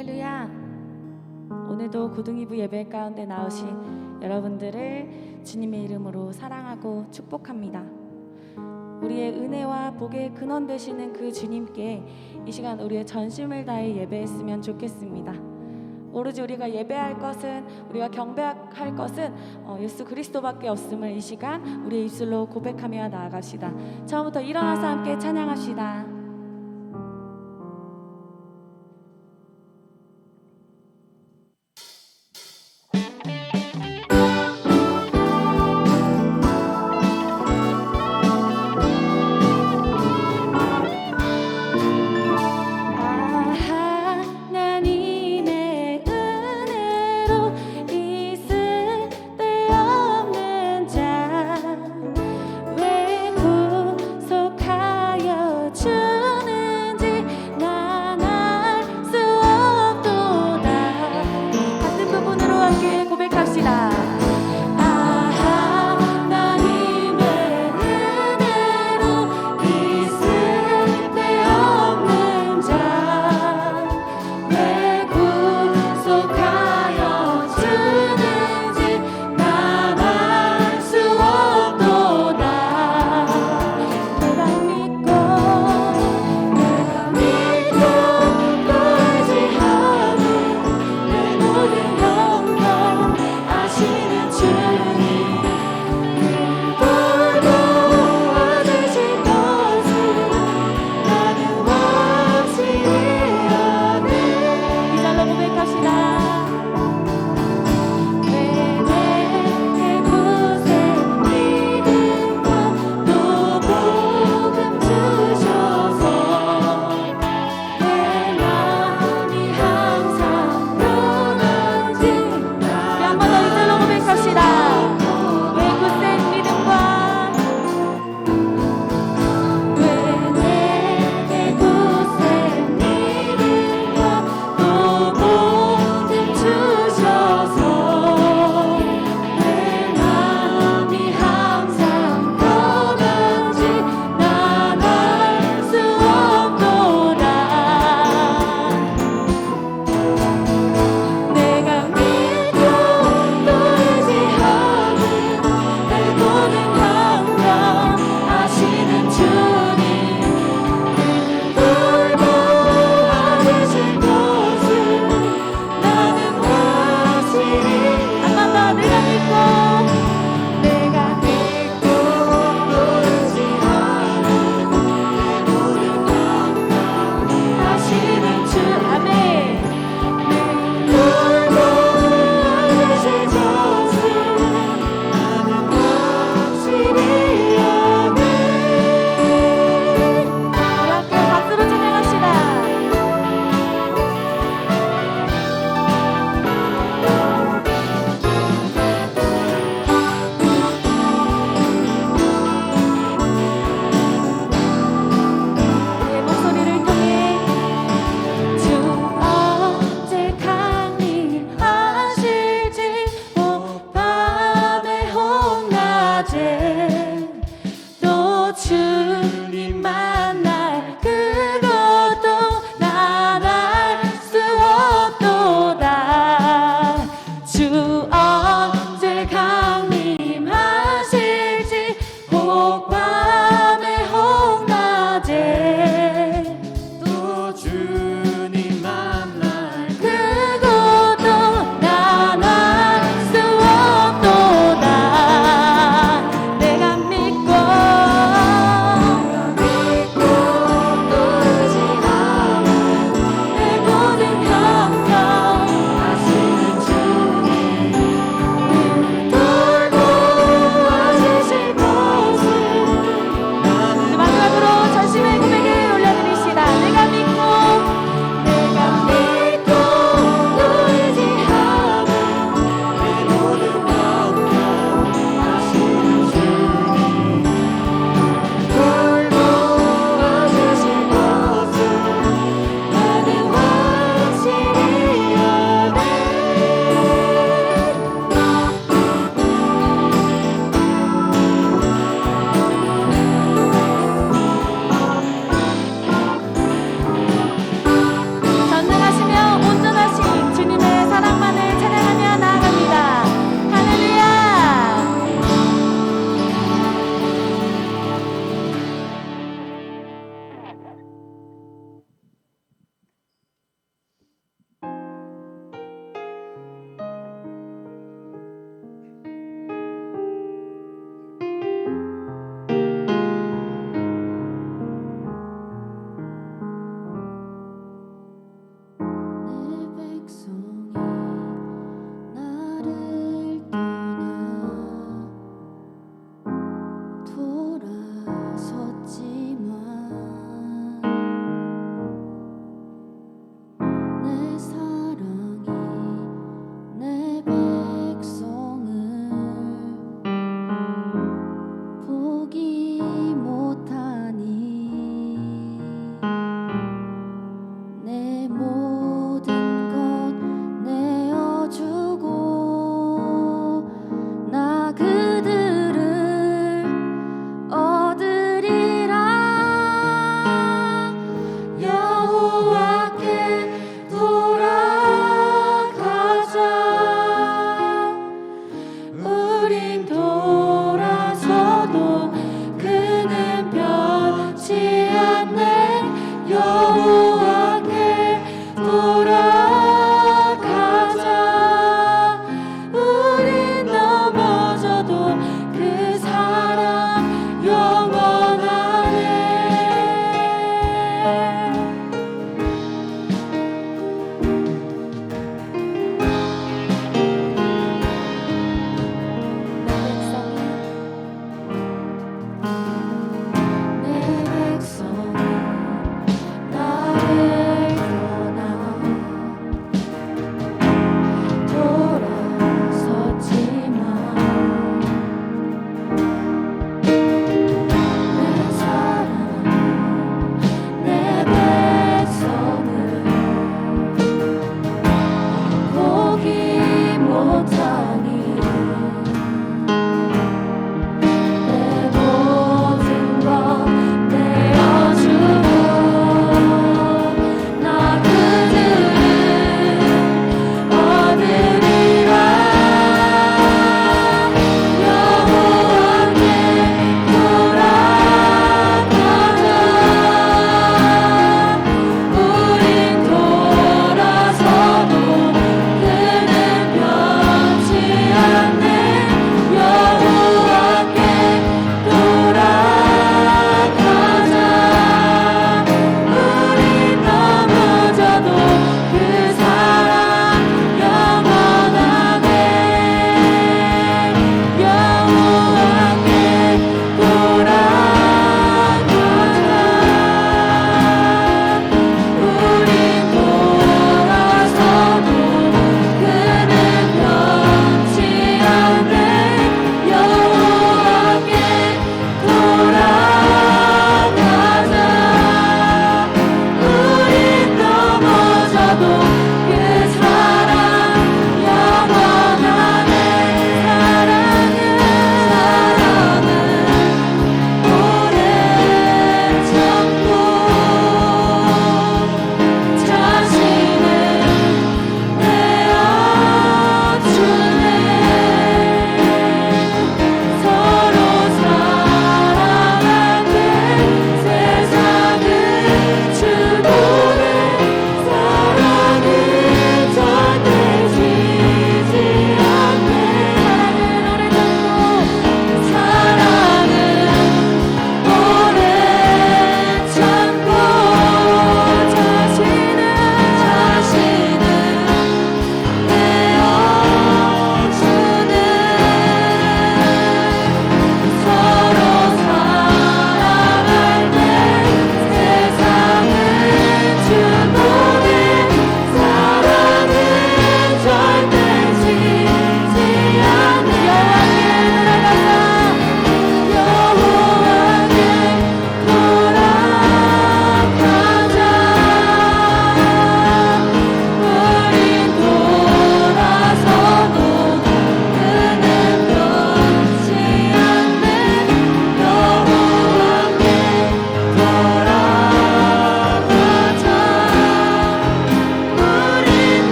할렐루야. 오늘도 고등이부 예배 가운데 나오신 여러분들을 주님의 이름으로 사랑하고 축복합니다. 우리의 은혜와 복의 근원 되시는 그 주님께 이 시간 우리의 전심을 다해 예배했으면 좋겠습니다. 오로지 우리가 예배할 것은, 우리가 경배할 것은 예수 그리스도밖에 없음을 이 시간 우리의 입술로 고백하며 나아갑시다. 처음부터 일어나서 함께 찬양합시다. I see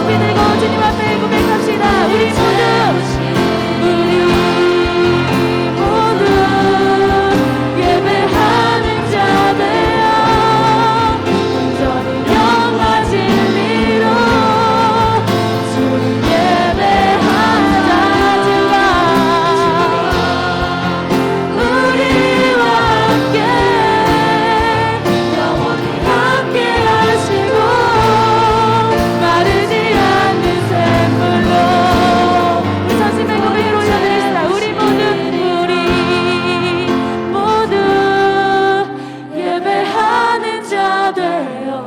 높이 들고 주님 앞에 고백합시다. 우리 모두 예배하는 자 되어 온전히 영과 진리로 주를 예배하자. 주가 우리와 함께 영원히 함께 하시고 마르지 않는 샘물로 우리 전심의 고백을 올려드립시다. 우리 모두 예배하는 자 되어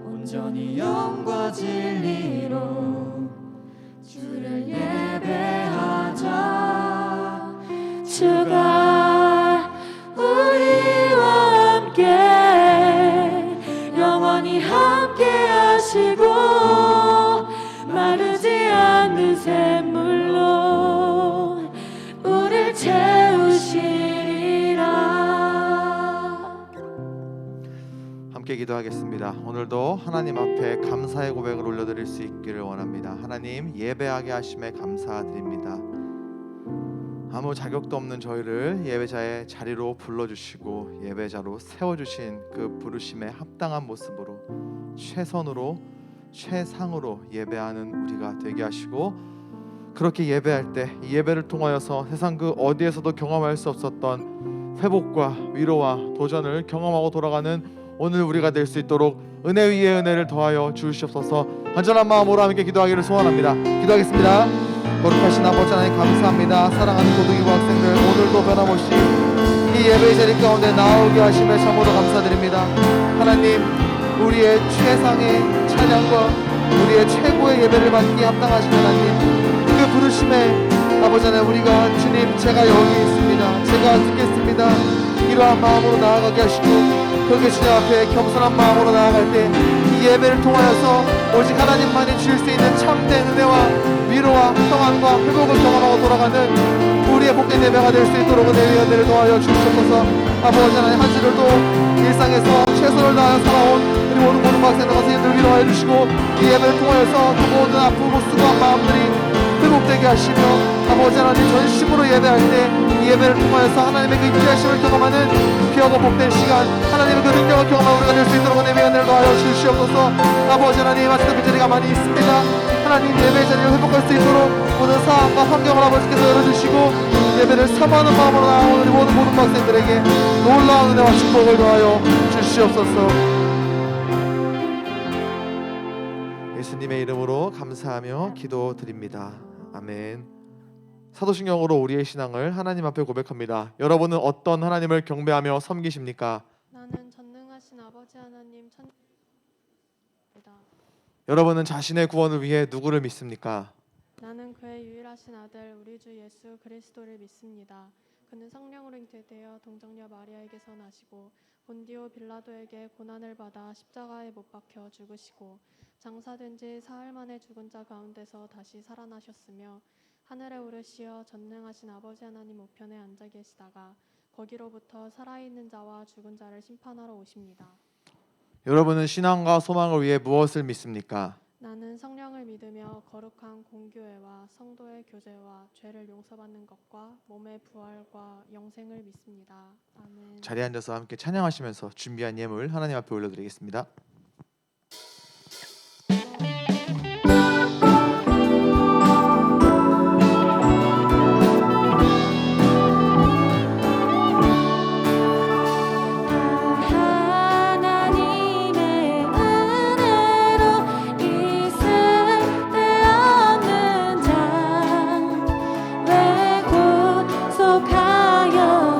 온전히 영과 진리로 주를 예배하자. 주가 우리와 함께 영원히 함께 하시고 마르지 않는 샘물로 우릴 채우시리라. 함께 기도하겠습니다. 오늘도 하나님 앞에 감사의 고백을 올려드릴 수 있기를 원합니다. 하나님, 예배하게 하심에 감사드립니다. 아무 자격도 없는 저희를 예배자의 자리로 불러주시고 예배자로 세워주신 그 부르심에 합당한 모습으로 최선으로 최상으로 예배하는 우리가 되게 하시고, 그렇게 예배할 때 이 예배를 통하여서 세상 그 어디에서도 경험할 수 없었던 회복과 위로와 도전을 경험하고 돌아가는 오늘 우리가 될 수 있도록 은혜 위에 은혜를 더하여 주시옵소서. 간절한 마음으로 함께 기도하기를 소원합니다. 기도하겠습니다. 거룩하신 아버지 하나님 감사합니다. 사랑하는 고등이부 학생들, 오늘도 변함없이 이 예배의 자리 가운데 나오게 하심에 참으로 감사드립니다. 하나님, 우리의 최상의 찬양과 우리의 최고의 예배를 받기 합당하신 하나님, 그 부르심에 아버지 하나님, 우리가 주님 제가 여기 있습니다, 제가 듣겠습니다, 이러한 마음으로 나아가게 하시고, 그렇게 주님 앞에 겸손한 마음으로 나아갈 때 이 예배를 통하여서 오직 하나님만이 주실 수 있는 참된 은혜와 위로와 평안과 회복을 경험하고 돌아가는 우리의 복된 예배가 될 수 있도록 은혜의 은혜를 도와여 주시옵소서. 아버지 하나님, 한 주일도 일상에서 최선을 다하여 살아온 우리 모든 학생들 선생님들 위로하여 주시고, 이 예배를 통하여서 그 모든 아프고 수고한 마음들이 회복되게 하시며, 아버지 하나님 전심으로 예배할 때 이 예배를 통하여서 하나님의 그 인자하심을 경험하는 귀하고 복된 시간, 하나님의 그 능력을 경험하는 우리가 될 수 있도록 은혜의 은혜를 도와여 주시옵소서. 아버지 하나님, 아직도 그 자리가 많이 있습니다. 하나님, 예배의 자리를 회복할 수 있도록 모든 상황과 환경을 아버지께서 열어주시고 예배를 사모하는 마음으로 나아온 우리 모든 학생들에게 놀라운 은혜와 축복을 더하여 주시옵소서. 예수님의 이름으로 감사하며 기도드립니다. 아멘. 사도신경으로 우리의 신앙을 하나님 앞에 고백합니다. 여러분은 어떤 하나님을 경배하며 섬기십니까? 나는 전능하신 아버지 하나님 여러분은 자신의 구원을 위해 누구를 믿습니까? 나는 그의 유일하신 아들 우리 주 예수 그리스도를 믿습니다. 그는 성령으로 잉태되어 동정녀 마리아에게서 나시고 본디오 빌라도에게 고난을 받아 십자가에 못 박혀 죽으시고 장사된 지 사흘 만에 죽은 자 가운데서 다시 살아나셨으며 하늘에 오르시어 전능하신 아버지 하나님 우편에 앉아 계시다가 거기로부터 살아있는 자와 죽은 자를 심판하러 오십니다. 여러분은 신앙과 소망을 위해 무엇을 믿습니까? 나는 성령을 믿으며 거룩한 공교회와 성도의 교제와 죄를 용서받는 것과 몸의 부활과 영생을 믿습니다. 아멘. 자리에 앉아서 함께 찬양하시면서 준비한 예물 하나님 앞에 올려드리겠습니다.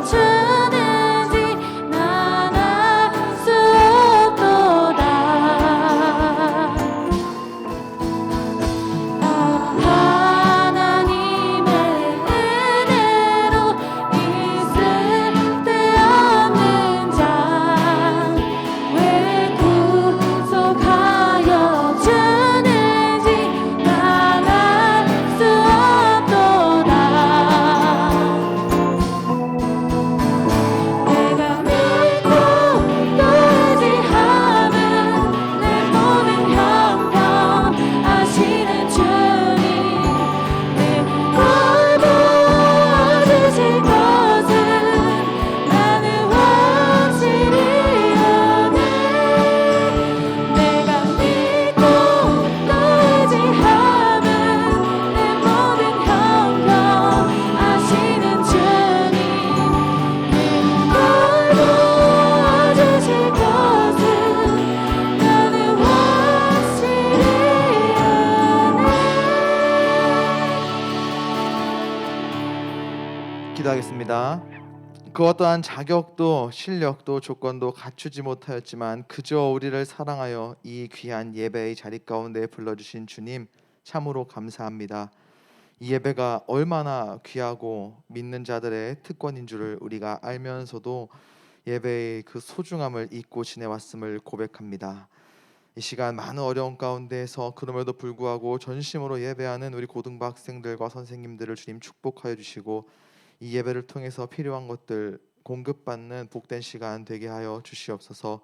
주는지 난 알 수 없도다. 기도하겠습니다. 그 어떠한 자격도 실력도 조건도 갖추지 못하였지만 그저 우리를 사랑하여 이 귀한 예배의 자리 가운데 불러주신 주님 참으로 감사합니다. 이 예배가 얼마나 귀하고 믿는 자들의 특권인 줄을 우리가 알면서도 예배의 그 소중함을 잊고 지내왔음을 고백합니다. 이 시간 많은 어려움 가운데서 그럼에도 불구하고 전심으로 예배하는 우리 고등부 학생들과 선생님들을 주님 축복하여 주시고 이 예배를 통해서 필요한 것들 공급받는 복된 시간 되게 하여 주시옵소서.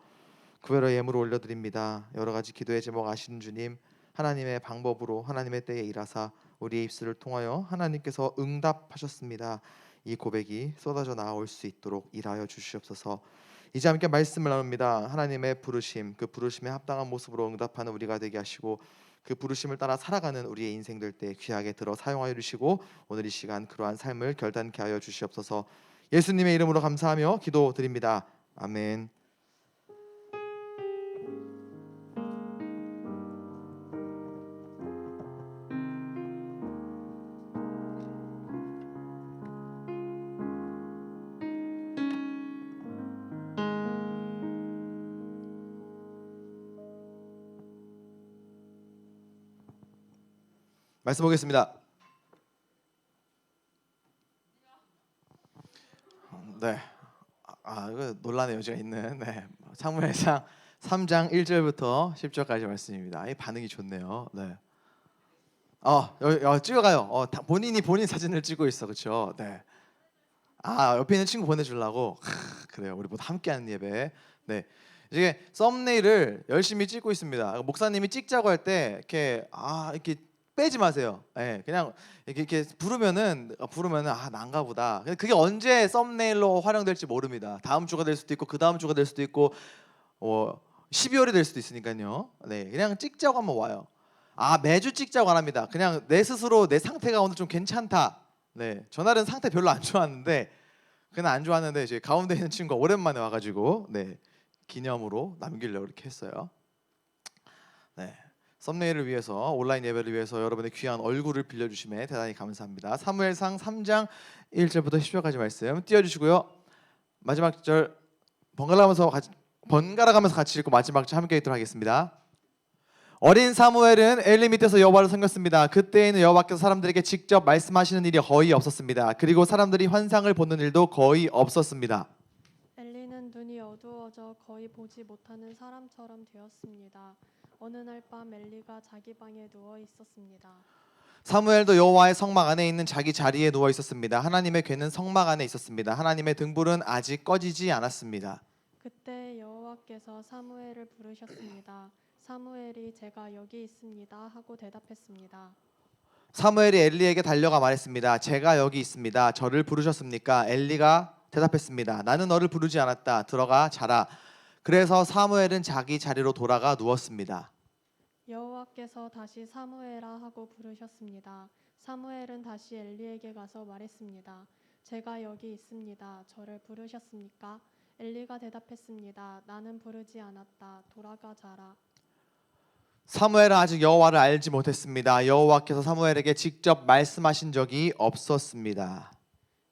구별의 예물을 올려드립니다. 여러 가지 기도의 제목 아시는 주님, 하나님의 방법으로 하나님의 때에 일하사 우리의 입술을 통하여 하나님께서 응답하셨습니다. 이 고백이 쏟아져 나올 수 있도록 일하여 주시옵소서. 이제 함께 말씀을 나눕니다. 하나님의 부르심, 그 부르심에 합당한 모습으로 응답하는 우리가 되게 하시고 그 부르심을 따라 살아가는 우리의 인생들 때 귀하게 들어 사용하여 주시고 오늘 이 시간 그러한 삶을 결단케 하여 주시옵소서. 예수님의 이름으로 감사하며 기도드립니다. 아멘. 말씀 보겠습니다. 네. 이거 논란의 여지가 있는 사무엘상 3장 1절부터 10절까지 말씀입니다. 이 반응이 좋네요. 네. 찍어가요. 본인 사진을 찍고 있어, 그렇죠? 네. 옆에 있는 친구 보내주려고. 그래요. 우리 모두 함께하는 예배. 네. 이게 썸네일을 열심히 찍고 있습니다. 목사님이 찍자고 할 때 이렇게 빼지 마세요. 네, 그냥 이렇게 부르면은 난가 보다. 그게 언제 썸네일로 활용될지 모릅니다. 다음 주가 될 수도 있고 그 다음 주가 될 수도 있고 12월이 될 수도 있으니까요. 네, 그냥 찍자고 하면 와요. 매주 찍자고 안 합니다. 그냥 내 스스로 내 상태가 오늘 좀 괜찮다. 네, 전날은 상태 별로 안 좋았는데 이제 가운데 있는 친구가 오랜만에 와가지고 기념으로 남기려고 이렇게 했어요. 네. 썸네일을 위해서 온라인 예배를 위해서 여러분의 귀한 얼굴을 빌려주심에 대단히 감사합니다. 사무엘상 3장 1절부터 10절까지 말씀 띄워주시고요. 마지막 절 번갈아 가면서 같이 읽고 마지막 절 함께 읽도록 하겠습니다. 어린 사무엘은 엘리 밑에서 여호와를 섬겼습니다. 그때에는 여호와께서 사람들에게 직접 말씀하시는 일이 거의 없었습니다. 그리고 사람들이 환상을 보는 일도 거의 없었습니다. 엘리는 눈이 어두워져 거의 보지 못하는 사람처럼 되었습니다. 어느 날 밤 엘리가 자기 방에 누워 있었습니다. 사무엘도 여호와의 성막 안에 있는 자기 자리에 누워 있었습니다. 하나님의 궤는 성막 안에 있었습니다. 하나님의 등불은 아직 꺼지지 않았습니다. 그때 여호와께서 사무엘을 부르셨습니다. 사무엘이 제가 여기 있습니다 하고 대답했습니다. 사무엘이 엘리에게 달려가 말했습니다. 제가 여기 있습니다. 저를 부르셨습니까? 엘리가 대답했습니다. 나는 너를 부르지 않았다. 들어가 자라. 그래서 사무엘은 자기 자리로 돌아가 누웠습니다. 여호와께서 다시 사무엘아 하고 부르셨습니다. 사무엘은 다시 엘리에게 가서 말했습니다. 제가 여기 있습니다. 저를 부르셨습니까? 엘리가 대답했습니다. 나는 부르지 않았다. 돌아가 자라. 사무엘은 아직 여호와를 알지 못했습니다. 여호와께서 사무엘에게 직접 말씀하신 적이 없었습니다.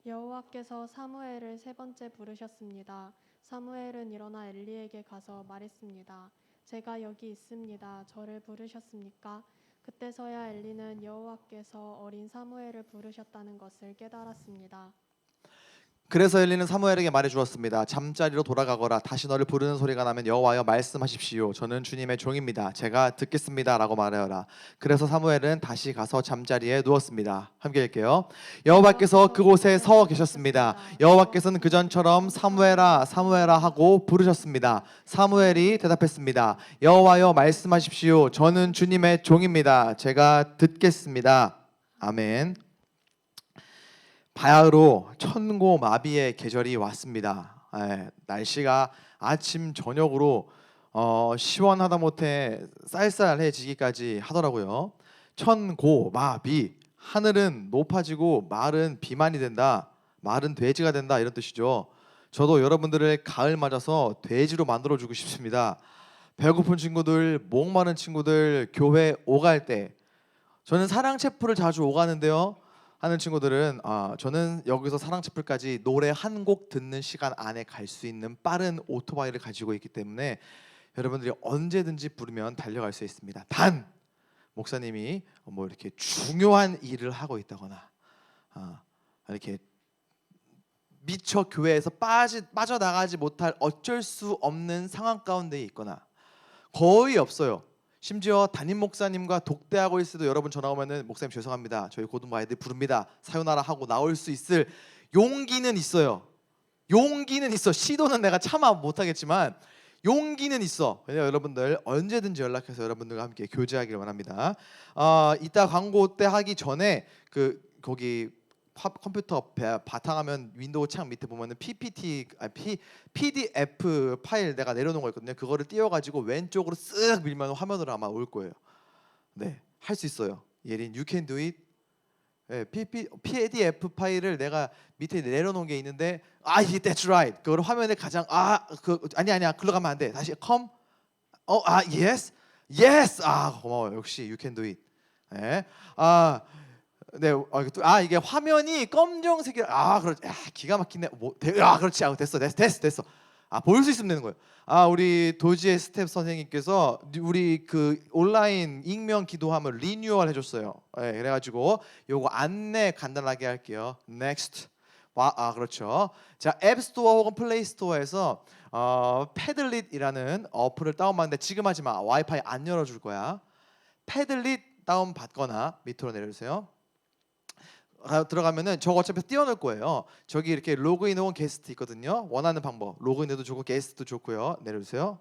여호와께서 사무엘을 세 번째 부르셨습니다. 사무엘은 일어나 엘리에게 가서 말했습니다. 제가 여기 있습니다. 저를 부르셨습니까? 그때서야 엘리는 여호와께서 어린 사무엘을 부르셨다는 것을 깨달았습니다. 그래서 엘리는 사무엘에게 말해 주었습니다. 잠자리로 돌아가거라. 다시 너를 부르는 소리가 나면 여호와여 말씀하십시오. 저는 주님의 종입니다. 제가 듣겠습니다라고 말하여라. 그래서 사무엘은 다시 가서 잠자리에 누웠습니다. 함께 읽게요. 여호와께서 그곳에 서 계셨습니다. 여호와께서는 그전처럼 사무엘아 사무엘아 하고 부르셨습니다. 사무엘이 대답했습니다. 여호와여 말씀하십시오. 저는 주님의 종입니다. 제가 듣겠습니다. 아멘. 바야흐로 천고마비의 계절이 왔습니다. 날씨가 아침 저녁으로 시원하다 못해 쌀쌀해지기까지 하더라고요. 천고마비, 하늘은 높아지고 말은 비만이 된다, 말은 돼지가 된다 이런 뜻이죠. 저도 여러분들을 가을 맞아서 돼지로 만들어주고 싶습니다. 배고픈 친구들, 목마른 친구들 교회 오갈 때 저는 사랑체프를 자주 오가는데요. 하는 친구들은 저는 여기서 사랑치플까지 노래 한 곡 듣는 시간 안에 갈 수 있는 빠른 오토바이를 가지고 있기 때문에 여러분들이 언제든지 부르면 달려갈 수 있습니다. 단 목사님이 뭐 이렇게 중요한 일을 하고 있다거나 이렇게 미처 교회에서 빠져나가지 못할 어쩔 수 없는 상황 가운데 있거나 거의 없어요. 심지어 담임 목사님과 독대하고 있을 때도 여러분 전화 오면은 목사님 죄송합니다. 저희 고등부 아이들 부릅니다. 사요나라 하고 나올 수 있을 용기는 있어요. 용기는 있어. 시도는 내가 참아 못하겠지만 용기는 있어. 그래서 여러분들 언제든지 연락해서 여러분들과 함께 교제하기를 원합니다. 이따 광고 때 하기 전에 거기 컴퓨터 바탕화면 윈도우 창 밑에 보면은 PDF 파일 내가 내려놓은 거 있거든요. 그거를 띄워가지고 왼쪽으로 쓱 밀면 화면으로 아마 올 거예요. 네, 할 수 있어요. 예린, you can do it. 네, PDF 파일을 내가 밑에 내려놓은 게 있는데 that's right. 그걸 화면에 가장 아니야 글로 가면 안 돼. 다시 come. yes. 고마워요. 역시 you can do it. 네, 네, 이게 화면이 검정색이 그렇지. 기가 막히네. 그렇지. 됐어. 보일 수 있으면 되는 거예요. 우리 도지의 스텝 선생님께서 우리 그 온라인 익명 기도함을 리뉴얼 해줬어요. 네, 그래가지고 요거 안내 간단하게 할게요. Next. 그렇죠. 자, 앱스토어 혹은 플레이스토어에서 패들릿이라는 어플을 다운받는데 지금 하지 마. 와이파이 안 열어줄 거야. 패들릿 다운 받거나 밑으로 내려주세요. 들어가면은 저거 어차피 띄워놓을 거예요. 저기 이렇게 로그인 혹은 게스트 있거든요. 원하는 방법 로그인해도 좋고 게스트도 좋고요. 내려주세요.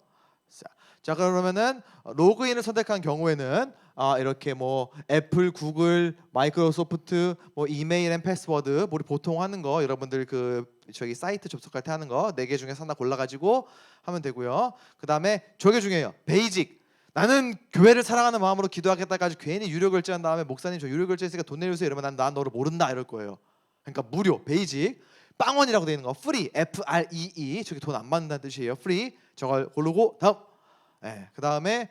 자 그러면은 로그인을 선택한 경우에는 이렇게 뭐 애플, 구글, 마이크로소프트, 뭐 이메일 앤 패스워드 우리 보통 하는 거 여러분들 저기 사이트 접속할 때 하는 거 4개 중에서 하나 골라가지고 하면 되고요. 그 다음에 저게 중요해요. 베이직. 나는 교회를 사랑하는 마음으로 기도하겠다까지 괜히 유료 결제한 다음에 목사님 저 유료 결제했으니까 돈 내주세요 이러면 난 너를 모른다 이럴 거예요. 그러니까 무료, 베이직, 빵원이라고 되어 있는 거 free, FREE 저기 돈 안 받는다는 뜻이에요. free 저걸 고르고 다음. 그 다음에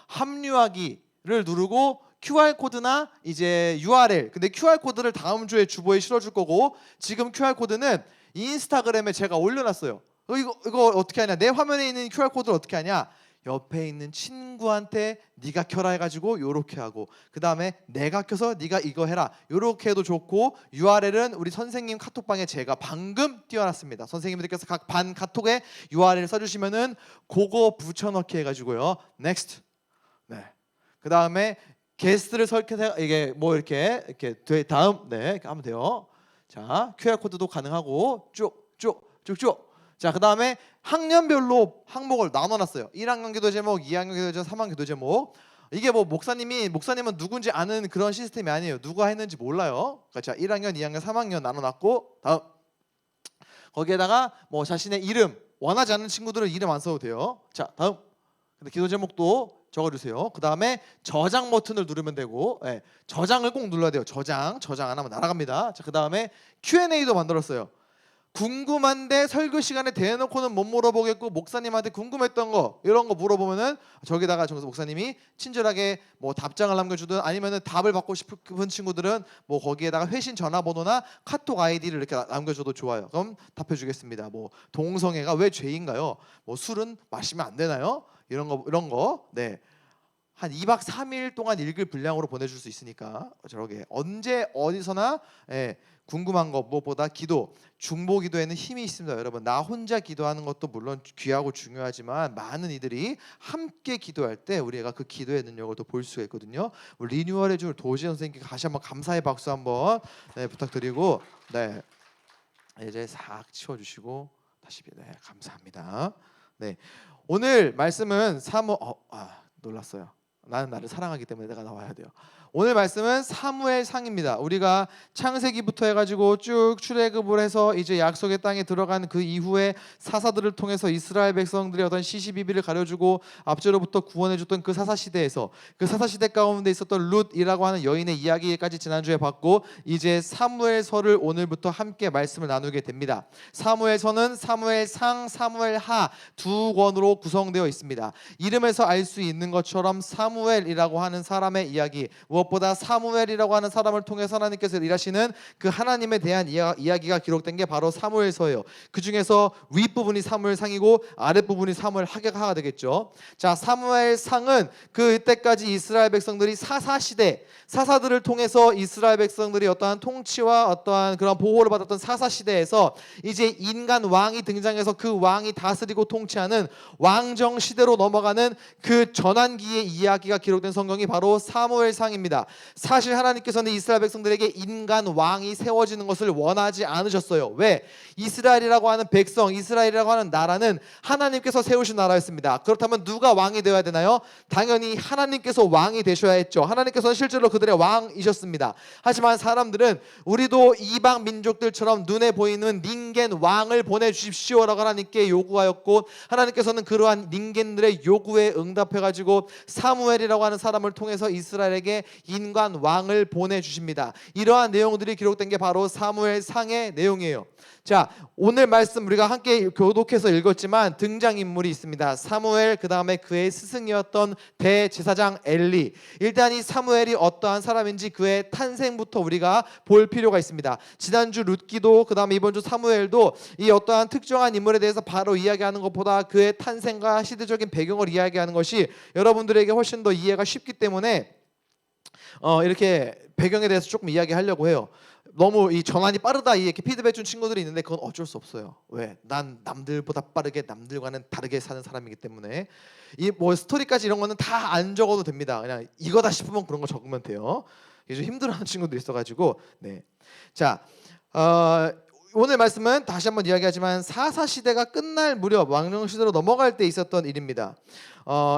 합류하기를 누르고 QR 코드나 이제 URL. 근데 QR 코드를 다음 주에 주보에 실어줄 거고 지금 QR 코드는 인스타그램에 제가 올려놨어요. 이거 어떻게 하냐? 내 화면에 있는 QR 코드를 어떻게 하냐? 옆에 있는 친구한테 네가 켜라 해가지고 요렇게 하고 그 다음에 내가 켜서 네가 이거 해라 요렇게 해도 좋고 URL은 우리 선생님 카톡방에 제가 방금 띄워놨습니다. 선생님들께서 각 반 카톡에 URL 써주시면은 그거 붙여넣기 해가지고요. Next. 네. 그 다음에 게스트를 설계해 이게 뭐 이렇게 다음 이렇게 하면 돼요. 자 QR 코드도 가능하고 쭉쭉쭉쭉. 자, 그 다음에 학년별로 항목을 나눠놨어요. 1학년 기도 제목, 2학년 기도 제목, 3학년 기도 제목. 이게 뭐 목사님은 누군지 아는 그런 시스템이 아니에요. 누가 했는지 몰라요. 그러니까 자, 1학년, 2학년, 3학년 나눠놨고 다음 거기에다가 뭐 자신의 이름 원하지 않는 친구들은 이름 안 써도 돼요. 자, 다음. 근데 기도 제목도 적어주세요. 그 다음에 저장 버튼을 누르면 되고 저장을 꼭 눌러야 돼요. 저장 안 하면 날아갑니다. 자, 그 다음에 Q&A도 만들었어요. 궁금한데 설교 시간에 대놓고는 못 물어보겠고 목사님한테 궁금했던 거 이런 거 물어보면은 저기다가 목사님이 친절하게 뭐 답장을 남겨주든 아니면은 답을 받고 싶은 친구들은 뭐 거기에다가 회신 전화번호나 카톡 아이디를 이렇게 남겨줘도 좋아요. 그럼 답해주겠습니다. 뭐 동성애가 왜 죄인가요? 뭐 술은 마시면 안 되나요? 이런 거 네. 한 2박 3일 동안 읽을 분량으로 보내줄 수 있으니까 저렇게 언제 어디서나 궁금한 거 무엇보다 기도 중보 기도에는 힘이 있습니다. 여러분 나 혼자 기도하는 것도 물론 귀하고 중요하지만 많은 이들이 함께 기도할 때 우리가 그 기도의 능력을 또 볼 수가 있거든요. 리뉴얼해 줄 도지 선생님께 다시 한번 감사의 박수 한번 부탁드리고 이제 싹 치워주시고 다시 감사합니다. 오늘 말씀은 놀랐어요. 나는 나를 사랑하기 때문에 내가 나와야 돼요. 오늘 말씀은 사무엘상입니다. 우리가 창세기부터 해가지고 쭉 출애굽을 해서 이제 약속의 땅에 들어간 그 이후에 사사들을 통해서 이스라엘 백성들의 어떤 시시비비를 가려주고 앞제로부터 구원해줬던 그 사사시대에서 그 사사시대 가운데 있었던 룻이라고 하는 여인의 이야기까지 지난주에 봤고 이제 사무엘서를 오늘부터 함께 말씀을 나누게 됩니다. 사무엘서는 사무엘상, 사무엘하 두 권으로 구성되어 있습니다. 이름에서 알 수 있는 것처럼 사무엘은 사무엘이라고 하는 사람의 이야기, 무엇보다 사무엘이라고 하는 사람을 통해서 하나님께서 일하시는 그 하나님에 대한 이야기가 기록된 게 바로 사무엘서예요. 그 중에서 윗부분이 사무엘상이고 아랫부분이 사무엘하게가 되겠죠. 자, 사무엘상은 그때까지 이스라엘 백성들이 사사시대, 사사들을 통해서 이스라엘 백성들이 어떠한 통치와 어떠한 그런 보호를 받았던 사사시대에서 이제 인간 왕이 등장해서 그 왕이 다스리고 통치하는 왕정 시대로 넘어가는 그 전환기의 이야기가 기록된 성경이 바로 사무엘상입니다. 사실 하나님께서는 이스라엘 백성들에게 인간 왕이 세워지는 것을 원하지 않으셨어요. 왜? 이스라엘이라고 하는 백성, 이스라엘이라고 하는 나라는 하나님께서 세우신 나라였습니다. 그렇다면 누가 왕이 되어야 되나요? 당연히 하나님께서 왕이 되셔야 했죠. 하나님께서는 실제로 그들의 왕이셨습니다. 하지만 사람들은 우리도 이방 민족들처럼 눈에 보이는 닌겐 왕을 보내주십시오라고 하나님께 요구하였고, 하나님께서는 그러한 닌겐들의 요구에 응답해가지고 사무엘이라고 하는 사람을 통해서 이스라엘에게 인간 왕을 보내주십니다. 이러한 내용들이 기록된 게 바로 사무엘상의 내용이에요. 자, 오늘 말씀 우리가 함께 교독해서 읽었지만 등장인물이 있습니다. 사무엘, 그 다음에 그의 스승이었던 대제사장 엘리. 일단 이 사무엘이 어떠한 사람인지 그의 탄생부터 우리가 볼 필요가 있습니다. 지난주 룻기도 그 다음에 이번 주 사무엘도 이 어떠한 특정한 인물에 대해서 바로 이야기하는 것보다 그의 탄생과 시대적인 배경을 이야기하는 것이 여러분들에게 훨씬 더 이해가 쉽기 때문에 이렇게 배경에 대해서 조금 이야기하려고 해요. 너무 이 전환이 빠르다 이렇게 피드백 준 친구들이 있는데 그건 어쩔 수 없어요. 왜? 난 남들보다 빠르게 남들과는 다르게 사는 사람이기 때문에 이 뭐 스토리까지 이런 거는 다 안 적어도 됩니다. 그냥 이거다 싶으면 그런 거 적으면 돼요. 이게 좀 힘들어하는 친구들이 있어가지고 네. 자, 오늘 말씀은 다시 한번 이야기하지만 사사 시대가 끝날 무렵 왕정 시대로 넘어갈 때 있었던 일입니다.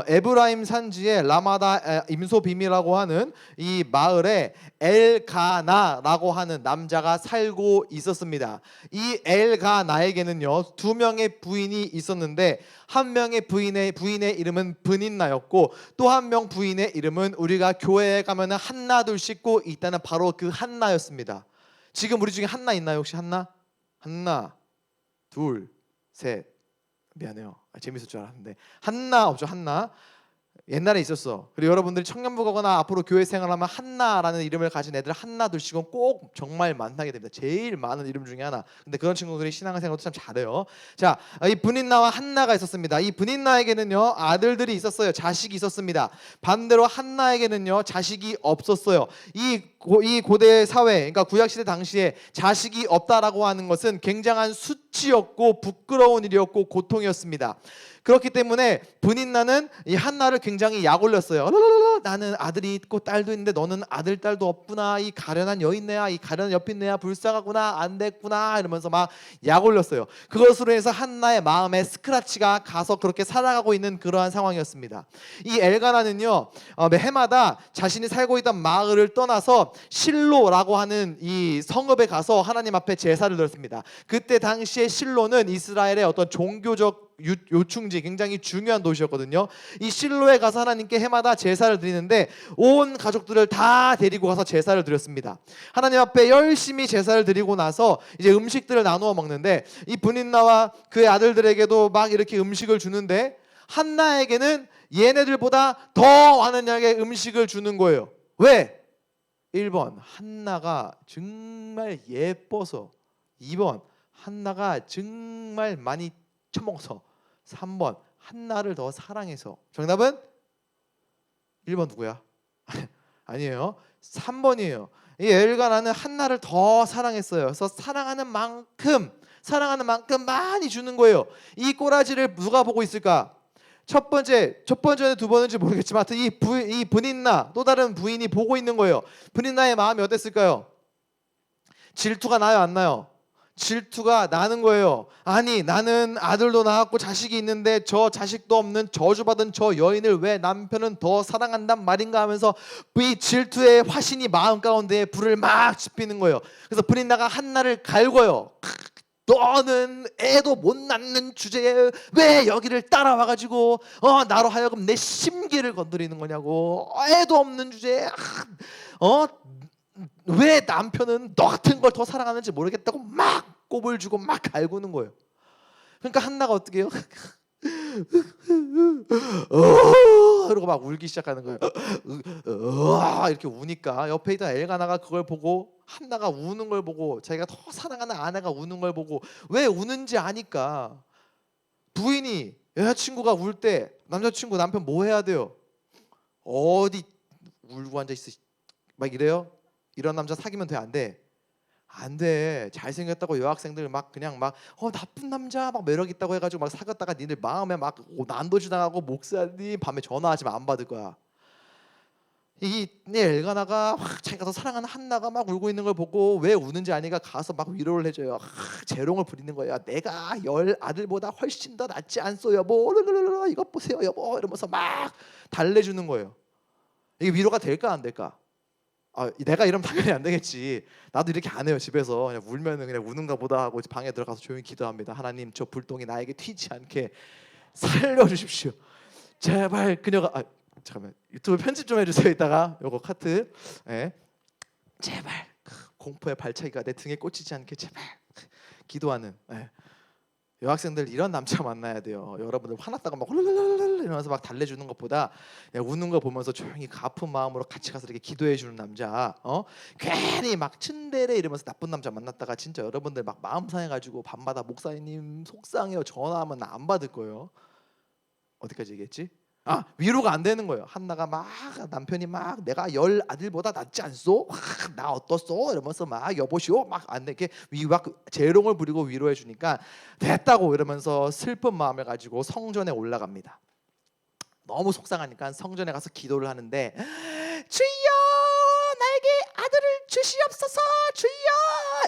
에브라임 산지에 라마다 임소빔이라고 하는 이 마을에 엘가나라고 하는 남자가 살고 있었습니다. 이 엘가나에게는요 2명의 부인이 있었는데 한 명의 부인의 이름은 브닌나였고 또 한 명 부인의 이름은 우리가 교회에 가면은 한나 둘 씻고 있다는 바로 그 한나였습니다. 지금 우리 중에 한나 있나요? 혹시 한나? 한나, 둘, 셋. 미안해요. 재밌을 줄 알았는데 한나 없죠? 한나 옛날에 있었어. 그리고 여러분들이 청년부 가거나 앞으로 교회 생활하면 한나라는 이름을 가진 애들 한나 둘씩은 꼭 정말 만나게 됩니다. 제일 많은 이름 중에 하나. 근데 그런 친구들이 신앙생활도 참 잘해요. 자, 이 브닌나와 한나가 있었습니다. 이 브닌나에게는요 아들들이 있었어요. 자식이 있었습니다. 반대로 한나에게는요 자식이 없었어요. 이 고대 사회, 그러니까 구약시대 당시에 자식이 없다라고 하는 것은 굉장한 수치였고 부끄러운 일이었고 고통이었습니다. 그렇기 때문에 브닌나는 이 한나를 굉장히 약 올렸어요. 나는 아들이 있고 딸도 있는데 너는 아들 딸도 없구나. 이 가련한 여인네야, 이 가련한 여핀네야, 불쌍하구나, 안 됐구나 이러면서 막 약 올렸어요. 그것으로 해서 한나의 마음에 스크라치가 가서 그렇게 살아가고 있는 그러한 상황이었습니다. 이 엘가나는요 해마다 자신이 살고 있던 마을을 떠나서 실로라고 하는 이 성읍에 가서 하나님 앞에 제사를 드렸습니다. 그때 당시에 실로는 이스라엘의 어떤 종교적 요충지, 굉장히 중요한 도시였거든요. 이 실로에 가서 하나님께 해마다 제사를 드리는데 온 가족들을 다 데리고 가서 제사를 드렸습니다. 하나님 앞에 열심히 제사를 드리고 나서 이제 음식들을 나누어 먹는데 이 브닌나와 그의 아들들에게도 막 이렇게 음식을 주는데 한나에게는 얘네들보다 더 많은 양의 음식을 주는 거예요. 왜? 1번 한나가 정말 예뻐서, 2번 한나가 정말 많이 처먹어서, 3번 한나를 더 사랑해서. 정답은 1번 누구야? 아니에요. 3번이에요. 이 엘가나는 한나를 더 사랑했어요. 그래서 사랑하는 만큼 많이 주는 거예요. 이 꼬라지를 누가 보고 있을까? 첫 번째는 두 번인지 모르겠지만 하여튼 이 브닌나, 또 다른 부인이 보고 있는 거예요. 브닌나의 마음이 어땠을까요? 질투가 나요, 안 나요? 질투가 나는 거예요. 아니 나는 아들도 낳았고 자식이 있는데 저 자식도 없는 저주받은 저 여인을 왜 남편은 더 사랑한단 말인가 하면서 이 질투의 화신이 마음 가운데 불을 막 지피는 거예요. 그래서 브린나가 한나를 갈궈요. 너는 애도 못 낳는 주제에 왜 여기를 따라와가지고 나로 하여금 내 심기를 건드리는 거냐고. 애도 없는 주제에 왜 남편은 너 같은 걸 더 사랑하는지 모르겠다고 막 꼽을 주고 막 갈구는 거예요. 그러니까 한나가 어떻게 해요? 이러고 막 울기 시작하는 거예요. 이렇게 우니까 옆에 있던 엘가나가 그걸 보고 한나가 우는 걸 보고 자기가 더 사랑하는 아내가 우는 걸 보고 왜 우는지 아니까 부인이 여자친구가 울 때 남자친구 남편 뭐 해야 돼요? 어디 울고 앉아 있어 막 이래요? 이런 남자 사귀면 돼 안 돼? 안 돼. 잘생겼다고 여학생들 막 그냥 막 나쁜 남자 막 매력 있다고 해가지고 막 사귀었다가 니들 마음에 막 난도질 당하고 목사님 밤에 전화하지만 안 받을 거야. 이 엘가나가 자기가 더 사랑하는 한나가 막 울고 있는 걸 보고 왜 우는지 아니까 가서 막 위로를 해줘요. 재롱을 부리는 거야. 내가 10 아들보다 훨씬 더 낫지 않소 여보. 이것 보세요 여보 이러면서 막 달래주는 거예요. 이게 위로가 될까 안 될까? 내가 이러면 당연히 안 되겠지. 나도 이렇게 안 해요. 집에서 그냥 울면은 그냥 우는가 보다 하고 방에 들어가서 조용히 기도합니다. 하나님 저 불똥이 나에게 튀지 않게 살려주십시오. 제발 그녀가 잠깐만 유튜브 편집 좀 해주세요. 이따가 요거 카트 제발 공포의 발차기가 내 등에 꽂히지 않게 제발 기도하는 여학생들 이런 남자 만나야 돼요. 여러분들 화났다가 막 홀랄랄랄 이러면서 막 달래주는 것보다 우는 거 보면서 조용히 아픈 마음으로 같이 가서 이렇게 기도해 주는 남자. 괜히 막 츤데레 이러면서 나쁜 남자 만났다가 진짜 여러분들 막 마음 상해가지고 밤마다 목사님 속상해요 전화하면 나 안 받을 거예요. 어디까지 얘기했지? 위로가 안 되는 거예요. 한나가 막 남편이 막 내가 10 아들보다 낫지 않소? 나 어떻소? 이러면서 막 여보시오 막 안 되게 막 재롱을 부리고 위로해 주니까 됐다고 이러면서 슬픈 마음을 가지고 성전에 올라갑니다. 너무 속상하니까 성전에 가서 기도를 하는데 주여 나에게 아들을 주시옵소서 주여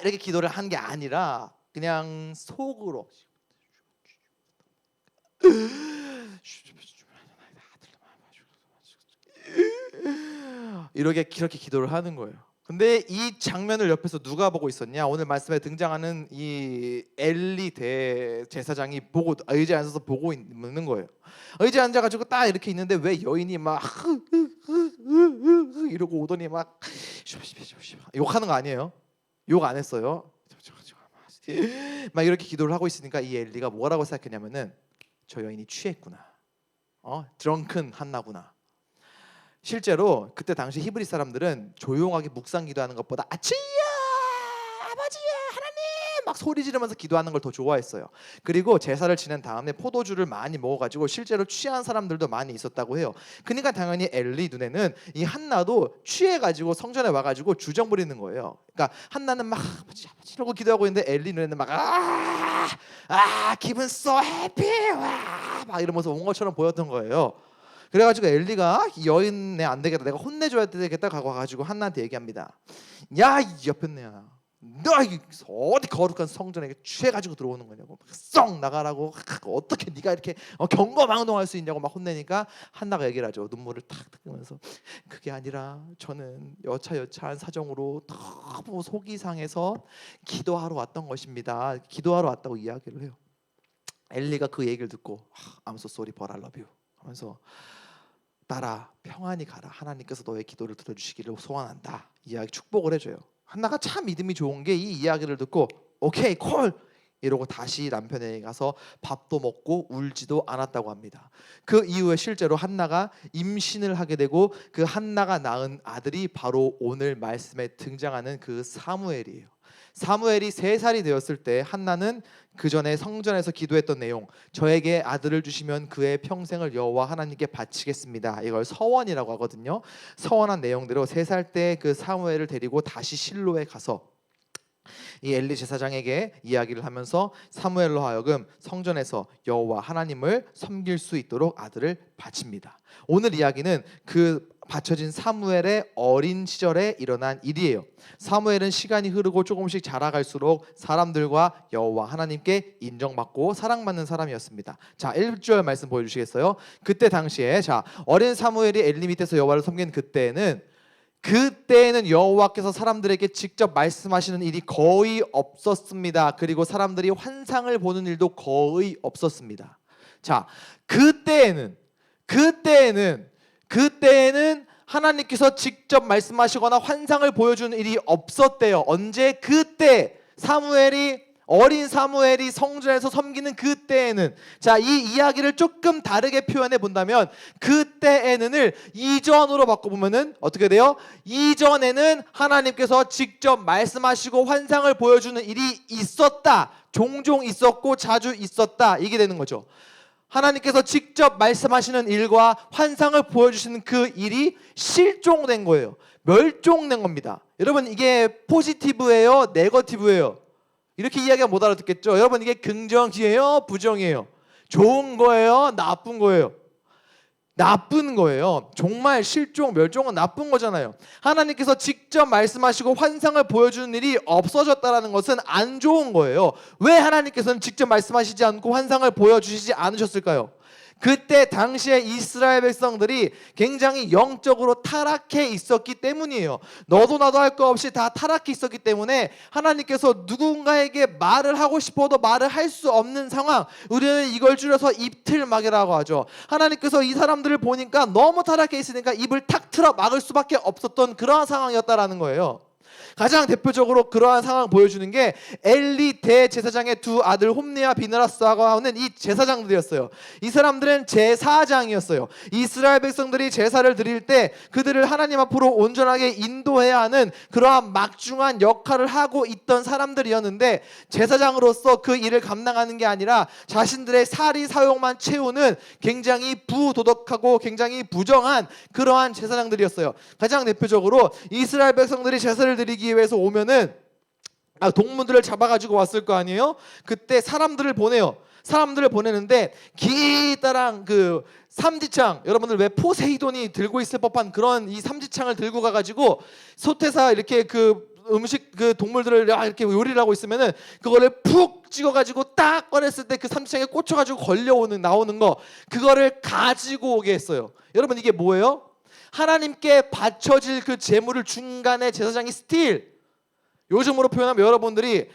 이렇게 기도를 한 게 아니라 그냥 속으로 이렇게 기도를 하는 거예요. 근데 이 장면을 옆에서 누가 보고 있었냐? 오늘 말씀에 등장하는 이 엘리 대제사장이 보고 의자에 앉아서 보고 있는 거예요. 의자에 앉아가지고 딱 이렇게 있는데 왜 여인이 막 이러고 오더니 막 욕하는 거 아니에요? 욕 안 했어요. 막 이렇게 기도를 하고 있으니까 이 엘리가 뭐라고 생각했냐면은 저 여인이 취했구나. 드렁큰 한나구나. 실제로 그때 당시 히브리 사람들은 조용하게 묵상 기도하는 것보다 아치야 아버지야 하나님 막 소리 지르면서 기도하는 걸 더 좋아했어요. 그리고 제사를 지낸 다음에 포도주를 많이 먹어가지고 실제로 취한 사람들도 많이 있었다고 해요. 그러니까 당연히 엘리 눈에는 이 한나도 취해가지고 성전에 와가지고 주정 부리는 거예요. 그러니까 한나는 막 아버지 아버지 이러고 기도하고 있는데 엘리 눈에는 막 기분 so happy 막 이러면서 온 것처럼 보였던 거예요. 그래가지고 엘리가 여인네 안 되겠다 내가 혼내줘야 되겠다 가가지고 한나한테 얘기합니다. 야 이 옆에 내야 너 어디 거룩한 성전에 취해가지고 들어오는 거냐고 썩 나가라고 어떻게 네가 이렇게 경거망동할 수 있냐고 막 혼내니까 한나가 얘기를 하죠. 눈물을 탁 닦으면서 그게 아니라 저는 여차여차한 사정으로 너무 속이 상해서 기도하러 왔던 것입니다. 기도하러 왔다고 이야기를 해요. 엘리가 그 얘기를 듣고 I'm so sorry but I love you 하면서 딸아 평안히 가라 하나님께서 너의 기도를 들어주시기를 소원한다 이야기 축복을 해줘요. 한나가 참 믿음이 좋은 게 이 이야기를 듣고 오케이 콜 이러고 다시 남편에게 가서 밥도 먹고 울지도 않았다고 합니다. 그 이후에 실제로 한나가 임신을 하게 되고 그 한나가 낳은 아들이 바로 오늘 말씀에 등장하는 그 사무엘이에요. 사무엘이 3살이 되었을 때 한나는 그 전에 성전에서 기도했던 내용 저에게 아들을 주시면 그의 평생을 여호와 하나님께 바치겠습니다. 이걸 서원이라고 하거든요. 서원한 내용대로 3살 때 그 사무엘을 데리고 다시 실로에 가서 이 엘리 제사장에게 이야기를 하면서 사무엘로 하여금 성전에서 여호와 하나님을 섬길 수 있도록 아들을 바칩니다. 오늘 이야기는 그 바쳐진 사무엘의 어린 시절에 일어난 일이에요. 사무엘은 시간이 흐르고 조금씩 자라갈수록 사람들과 여호와 하나님께 인정받고 사랑받는 사람이었습니다. 자, 1절 말씀 보여주시겠어요? 그때 당시에 어린 사무엘이 엘리 밑에서 여호와를 섬긴 그때는 여호와께서 사람들에게 직접 말씀하시는 일이 거의 없었습니다. 그리고 사람들이 환상을 보는 일도 거의 없었습니다. 자, 그때에는 하나님께서 직접 말씀하시거나 환상을 보여주는 일이 없었대요. 언제? 그때 사무엘이 어린 사무엘이 성전에서 섬기는 그때에는, 자, 이 이야기를 조금 다르게 표현해 본다면 그때에는을 이전으로 바꿔보면은 어떻게 돼요? 이전에는 하나님께서 직접 말씀하시고 환상을 보여주는 일이 있었다, 종종 있었고 자주 있었다, 이게 되는 거죠. 하나님께서 직접 말씀하시는 일과 환상을 보여주시는 그 일이 실종된 거예요. 멸종된 겁니다. 여러분, 이게 포지티브예요, 네거티브예요? 이렇게 이야기가 못 알아듣겠죠? 여러분, 이게 긍정이에요, 부정이에요? 좋은 거예요, 나쁜 거예요? 나쁜 거예요. 정말 실종, 멸종은 나쁜 거잖아요. 하나님께서 직접 말씀하시고 환상을 보여주는 일이 없어졌다는 것은 안 좋은 거예요. 왜 하나님께서는 직접 말씀하시지 않고 환상을 보여주시지 않으셨을까요? 그때 당시에 이스라엘 백성들이 굉장히 영적으로 타락해 있었기 때문이에요. 너도 나도 할 거 없이 다 타락해 있었기 때문에 하나님께서 누군가에게 말을 하고 싶어도 말을 할 수 없는 상황, 우리는 이걸 줄여서 입틀막이라고 하죠. 하나님께서 이 사람들을 보니까 너무 타락해 있으니까 입을 탁 틀어 막을 수밖에 없었던 그러한 상황이었다라는 거예요. 가장 대표적으로 그러한 상황을 보여주는 게 엘리 대제사장의 두 아들 홈니와 비느하스라고 하는 이 제사장들이었어요. 이 사람들은 제사장이었어요. 이스라엘 백성들이 제사를 드릴 때 그들을 하나님 앞으로 온전하게 인도해야 하는 그러한 막중한 역할을 하고 있던 사람들이었는데, 제사장으로서 그 일을 감당하는 게 아니라 자신들의 사리 사욕만 채우는 굉장히 부도덕하고 굉장히 부정한 그러한 제사장들이었어요. 가장 대표적으로 이스라엘 백성들이 제사를 드리기 위해서 오면은 동물들을 잡아가지고 왔을 거 아니에요? 그때 사람들을 보내요. 사람들을 보내는데 기다란 그 삼지창, 여러분들 왜 포세이돈이 들고 있을 법한 그런 이 삼지창을 들고 가가지고 솥에서 이렇게 그 음식 그 동물들을 이렇게 요리를 하고 있으면은 그거를 푹 찍어가지고 딱 꺼냈을 때 그 삼지창에 꽂혀가지고 걸려오는 나오는 거, 그거를 가지고 오게 했어요. 여러분, 이게 뭐예요? 하나님께 바쳐질 그 제물을 중간에 제사장이 스틸, 요즘으로 표현하면 여러분들이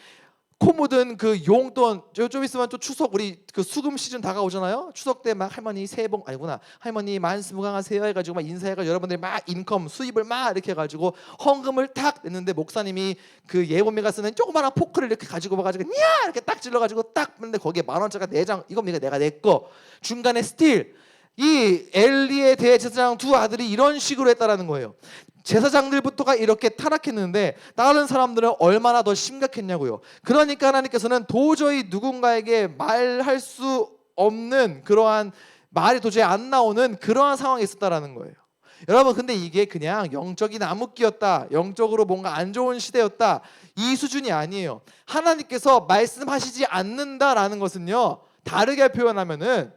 코 묻은 그 용돈, 좀 있으면 또 추석, 우리 그 수금 시즌 다가오잖아요. 추석 때 막 할머니 새해 복, 아니구나, 할머니 만수무강하세요 해가지고 막 인사해가지고 여러분들이 막 인컴 수입을 막 이렇게 해가지고 헌금을 탁 냈는데, 목사님이 그 예보미가 쓰는 조그마한 포크를 이렇게 가지고 와가지고 냐 이렇게 딱 찔러가지고 딱 했는데 거기에 10,000원짜리가 4장, 이거 내가 내 거, 중간에 스틸. 이 엘리의 대제사장 두 아들이 이런 식으로 했다라는 거예요. 제사장들부터가 이렇게 타락했는데 다른 사람들은 얼마나 더 심각했냐고요. 그러니까 하나님께서는 도저히 누군가에게 말할 수 없는 그러한, 말이 도저히 안 나오는 그러한 상황이 있었다라는 거예요. 여러분, 근데 이게 그냥 영적인 암흑기였다, 영적으로 뭔가 안 좋은 시대였다, 이 수준이 아니에요. 하나님께서 말씀하시지 않는다라는 것은요, 다르게 표현하면은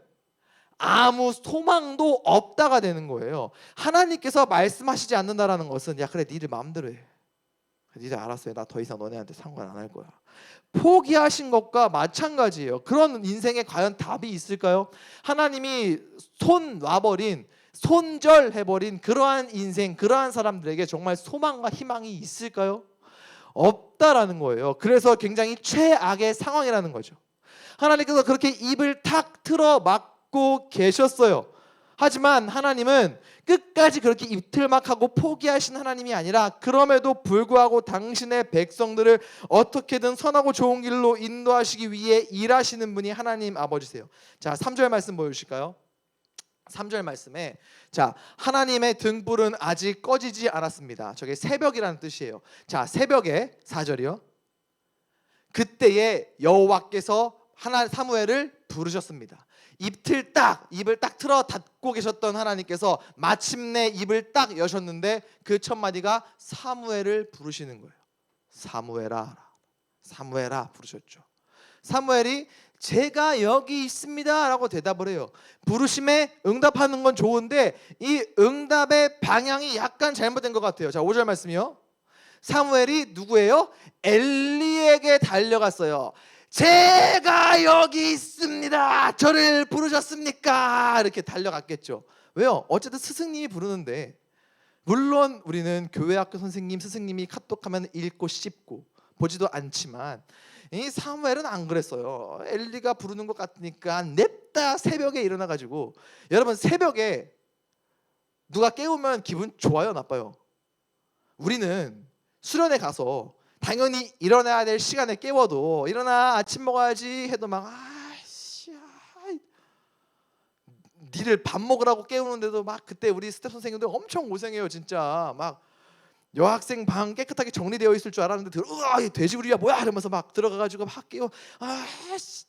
아무 소망도 없다가 되는 거예요. 하나님께서 말씀하시지 않는다라는 것은, 야 그래 니들 마음대로 해, 니들 알았어요, 나 더 이상 너네한테 상관 안 할 거야, 포기하신 것과 마찬가지예요. 그런 인생에 과연 답이 있을까요? 하나님이 손 놔버린, 손절해버린 그러한 인생, 그러한 사람들에게 정말 소망과 희망이 있을까요? 없다라는 거예요. 그래서 굉장히 최악의 상황이라는 거죠. 하나님께서 그렇게 입을 탁 틀어 막고 계셨어요. 하지만 하나님은 끝까지 그렇게 입틀막하고 포기하신 하나님이 아니라, 그럼에도 불구하고 당신의 백성들을 어떻게든 선하고 좋은 길로 인도하시기 위해 일하시는 분이 하나님 아버지세요. 자, 3절 말씀 보여주실까요? 3절 말씀에, 자, 하나님의 등불은 아직 꺼지지 않았습니다. 저게 새벽이라는 뜻이에요. 자, 새벽에 4절이요. 그때에 여호와께서 사무엘을 부르셨습니다. 입을 딱 틀어 닫고 계셨던 하나님께서 마침내 입을 딱 여셨는데 그 첫 마디가 사무엘을 부르시는 거예요. 사무엘아, 사무엘아 부르셨죠. 사무엘이 제가 여기 있습니다 라고 대답을 해요. 부르심에 응답하는 건 좋은데 이 응답의 방향이 약간 잘못된 것 같아요. 자, 5절 말씀이요. 사무엘이 누구예요? 엘리에게 달려갔어요. 제가 여기 있습니다, 저를 부르셨습니까? 이렇게 달려갔겠죠. 왜요? 어쨌든 스승님이 부르는데, 물론 우리는 교회 학교 선생님, 스승님이 카톡하면 읽고 씹고 보지도 않지만 이 사무엘은 안 그랬어요. 엘리가 부르는 것 같으니까 냅다 새벽에 일어나가지고, 여러분 새벽에 누가 깨우면 기분 좋아요, 나빠요? 우리는 수련회 가서 당연히 일어나야 될 시간에 깨워도 일어나 아침 먹어야지 해도 막 아씨 니를 밥 먹으라고 깨우는데도 막 그때 우리 스텝 선생님들 엄청 고생해요. 진짜 막 여학생 방 깨끗하게 정리되어 있을 줄 알았는데 으아 이 돼지우리야 뭐야 이러면서 막 들어가가지고 막 깨워 아씨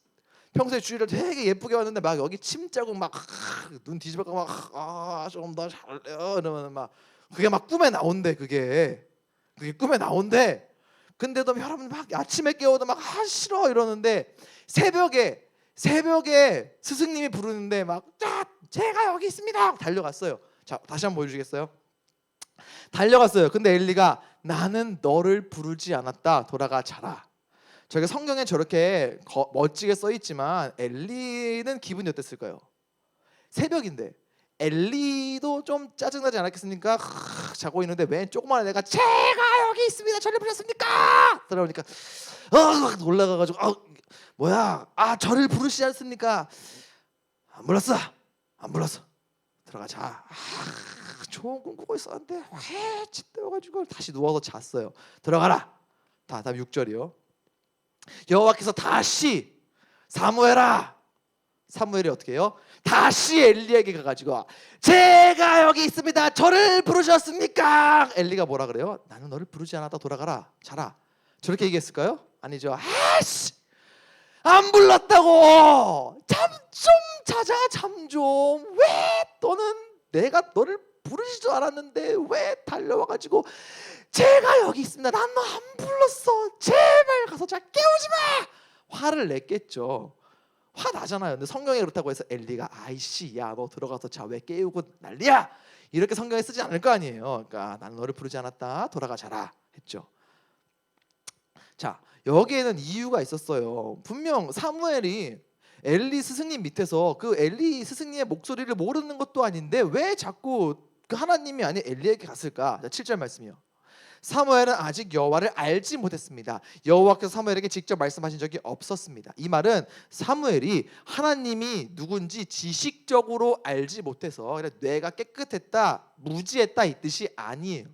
평소에 주위를 되게 예쁘게 왔는데 막 여기 침 자국 막 눈 뒤집어가 막 좀 더 잘래요 이러면 막 그게 막 꿈에 나온대. 그게 꿈에 나온대. 근데도 여러분 막 아침에 깨워도 막 싫어 이러는데 새벽에 스승님이 부르는데 막 제가 여기 있습니다 달려갔어요. 자 다시 한번 보여주시겠어요? 달려갔어요. 근데 엘리가 나는 너를 부르지 않았다 돌아가 자라. 저게 성경에 저렇게 멋지게 써 있지만 엘리는 기분이 어땠을까요? 새벽인데 엘리도 좀 짜증나지 않았겠습니까? 자고 있는데 웬 조그마한 애가 제가 여기 있습니다 저를 부르셨습니까? 들어오니까 올라가가지고 뭐야 저를 부르시지 않습니까? 안 불렀어 들어가자. 좋은 꿈 꾸고 있었는데 왜 찌떼어가지고 다시 누워서 잤어요. 들어가라. 다음 6절이요. 여호와께서 다시 사무엘이 어떻게 해요? 다시 엘리에게 가가지고 제가 여기 있습니다 저를 부르셨습니까? 엘리가 뭐라 그래요? 나는 너를 부르지 않았다 돌아가라 자라. 저렇게 얘기했을까요? 아니죠. 아씨 안 불렀다고 잠 좀 자자 잠 좀. 왜 너는 내가 너를 부르지도 않았는데 왜 달려와가지고 제가 여기 있습니다 난 너 안 불렀어 제발 가서 자 깨우지 마. 화를 냈겠죠. 화 나잖아요. 근데 성경에 그렇다고 해서 엘리가 아이씨 야 너 들어가서 자 왜 깨우고 난리야 이렇게 성경에 쓰지 않을 거 아니에요. 그러니까 나는 너를 부르지 않았다 돌아가 자라 했죠. 자 여기에는 이유가 있었어요. 분명 사무엘이 엘리 스승님 밑에서 그 엘리 스승님의 목소리를 모르는 것도 아닌데 왜 자꾸 그 하나님이 아닌 엘리에게 갔을까? 7절 말씀이요. 사무엘은 아직 여호와를 알지 못했습니다. 여호와께서 사무엘에게 직접 말씀하신 적이 없었습니다. 이 말은 사무엘이 하나님이 누군지 지식적으로 알지 못해서 뇌가 깨끗했다, 무지했다 이 뜻이 아니에요.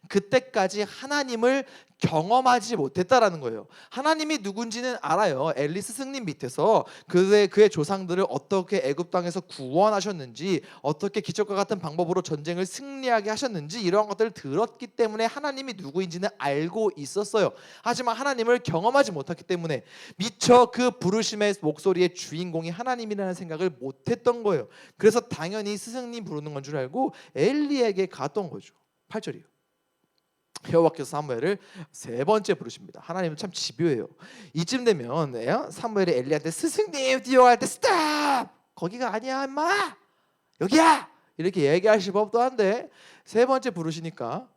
그때까지 하나님을 경험하지 못했다라는 거예요. 하나님이 누군지는 알아요. 엘리 스승님 밑에서 그의 조상들을 어떻게 애굽 땅에서 구원하셨는지, 어떻게 기적과 같은 방법으로 전쟁을 승리하게 하셨는지 이런 것들을 들었기 때문에 하나님이 누구인지는 알고 있었어요. 하지만 하나님을 경험하지 못했기 때문에 미처 그 부르심의 목소리의 주인공이 하나님이라는 생각을 못했던 거예요. 그래서 당연히 스승님 부르는 건 줄 알고 엘리에게 갔던 거죠. 8절이요. 여호와께서 사무엘을 세 번째 부르십니다. 하나님은 참 집요해요. 이쯤 되면 사무엘이 엘리한테 스승님 뛰어갈 때 스탑! 거기가 아니야 임마! 여기야! 이렇게 얘기하실 법도 한데 세 번째 부르시니까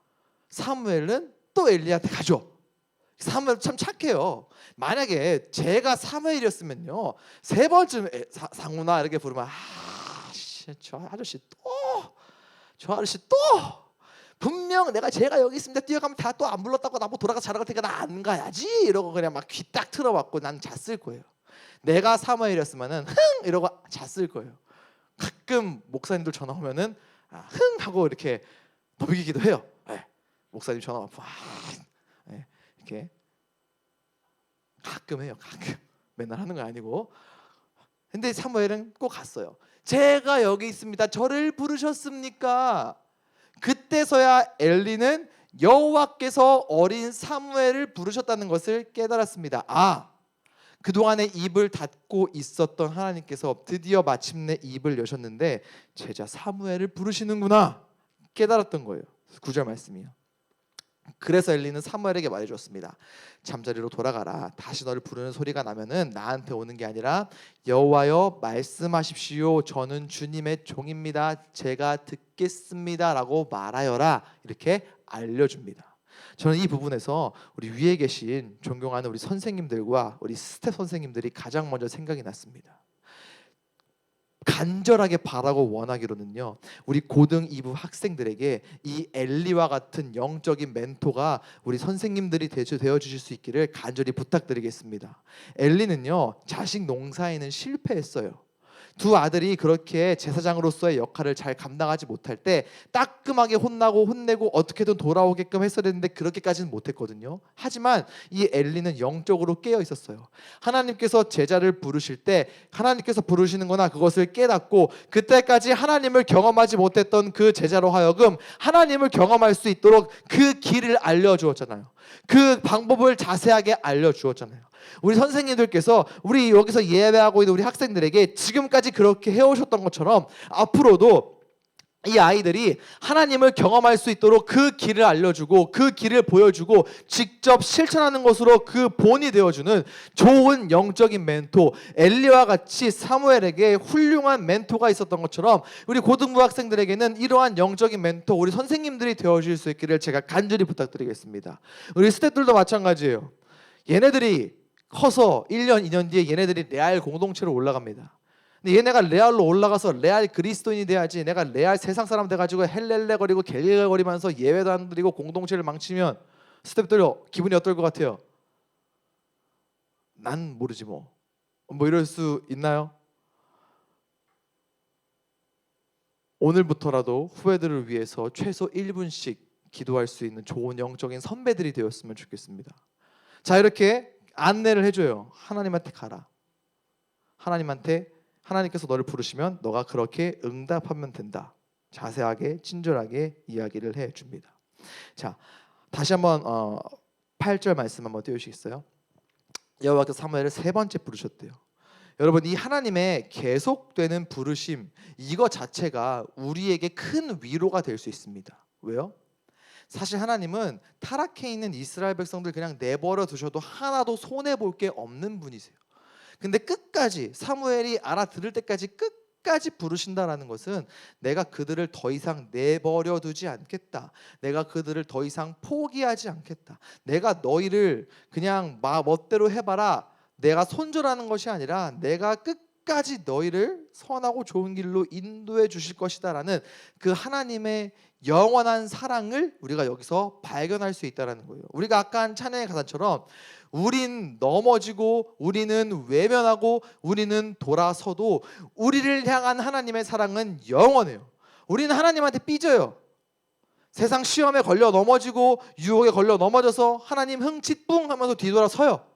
사무엘은 또 엘리한테 가죠. 사무엘 참 착해요. 만약에 제가 사무엘이었으면요 세 번쯤 상훈아 이렇게 부르면 저 아저씨 또 분명 제가 여기 있습니다 뛰어가면 다 또 안 불렀다고 나보고 돌아가 자라갈 테니까 나 안 가야지 이러고 그냥 막 귀 딱 틀어봤고 난 잤을 거예요. 내가 사무엘이었으면은 흥 이러고 잤을 거예요. 가끔 목사님들 전화 오면은 흥 하고 이렇게 넘기기도 해요. 네. 목사님 전화 오면 네. 이렇게 가끔 해요. 가끔 맨날 하는 거 아니고. 근데 사무엘은 꼭 갔어요. 제가 여기 있습니다 저를 부르셨습니까? 그때서야 엘리는 여호와께서 어린 사무엘을 부르셨다는 것을 깨달았습니다. 그동안에 입을 닫고 있었던 하나님께서 드디어 마침내 입을 여셨는데 제자 사무엘을 부르시는구나 깨달았던 거예요. 9절 말씀이요. 그래서 엘리는 사무엘에게 말해줬습니다. 잠자리로 돌아가라. 다시 너를 부르는 소리가 나면은 나한테 오는 게 아니라 여호와여 말씀하십시오. 저는 주님의 종입니다. 제가 듣겠습니다라고 말하여라. 이렇게 알려줍니다. 저는 이 부분에서 우리 위에 계신 존경하는 우리 선생님들과 우리 스텝 선생님들이 가장 먼저 생각이 났습니다. 간절하게 바라고 원하기로는요 우리 고등 2부 학생들에게 이 엘리와 같은 영적인 멘토가 우리 선생님들이 되어 주실 수 있기를 간절히 부탁드리겠습니다. 엘리는요 자식 농사에는 실패했어요. 두 아들이 그렇게 제사장으로서의 역할을 잘 감당하지 못할 때 따끔하게 혼나고 혼내고 어떻게든 돌아오게끔 했어야 되는데 그렇게까지는 못했거든요. 하지만 이 엘리는 영적으로 깨어 있었어요. 하나님께서 제자를 부르실 때 하나님께서 부르시는 거나 그것을 깨닫고 그때까지 하나님을 경험하지 못했던 그 제자로 하여금 하나님을 경험할 수 있도록 그 길을 알려주었잖아요. 그 방법을 자세하게 알려주었잖아요. 우리 선생님들께서 우리 여기서 예배하고 있는 우리 학생들에게 지금까지 그렇게 해오셨던 것처럼 앞으로도 이 아이들이 하나님을 경험할 수 있도록 그 길을 알려주고 그 길을 보여주고 직접 실천하는 것으로 그 본이 되어주는 좋은 영적인 멘토, 엘리와 같이 사무엘에게 훌륭한 멘토가 있었던 것처럼 우리 고등부 학생들에게는 이러한 영적인 멘토, 우리 선생님들이 되어줄 수 있기를 제가 간절히 부탁드리겠습니다. 우리 스태프들도 마찬가지예요. 얘네들이 커서 1년, 2년 뒤에 얘네들이 레알 공동체로 올라갑니다. 근데 얘네가 레알로 올라가서 레알 그리스도인이 돼야지, 내가 레알 세상 사람 돼가지고 헬렐레거리고 갤릴거리면서 예배도 안 드리고 공동체를 망치면 스태프들 기분이 어떨 것 같아요? 난 모르지 뭐 이럴 수 있나요? 오늘부터라도 후배들을 위해서 최소 1분씩 기도할 수 있는 좋은 영적인 선배들이 되었으면 좋겠습니다. 자, 이렇게 안내를 해줘요. 하나님한테 가라. 하나님께서 너를 부르시면 너가 그렇게 응답하면 된다. 자세하게 친절하게 이야기를 해줍니다. 자, 다시 한번 8절 말씀 한번 띄워주시겠어요? 여호와께서 사무엘을 세 번째 부르셨대요. 여러분, 이 하나님의 계속되는 부르심, 이거 자체가 우리에게 큰 위로가 될 수 있습니다. 왜요? 사실 하나님은 타락해 있는 이스라엘 백성들 그냥 내버려 두셔도 하나도 손해볼 게 없는 분이세요. 근데 끝까지 사무엘이 알아들을 때까지 끝까지 부르신다라는 것은 내가 그들을 더 이상 내버려 두지 않겠다. 내가 그들을 더 이상 포기하지 않겠다. 내가 너희를 그냥 멋대로 해봐라. 내가 손절하는 것이 아니라 내가 끝까지 너희를 선하고 좋은 길로 인도해 주실 것이다라는 그 하나님의 영원한 사랑을 우리가 여기서 발견할 수 있다는 거예요. 우리가 아까 한 찬양의 가사처럼 우린 넘어지고 우리는 외면하고 우리는 돌아서도 우리를 향한 하나님의 사랑은 영원해요. 우리는 하나님한테 삐져요. 세상 시험에 걸려 넘어지고 유혹에 걸려 넘어져서 하나님 흥칫 뿡 하면서 뒤돌아서요.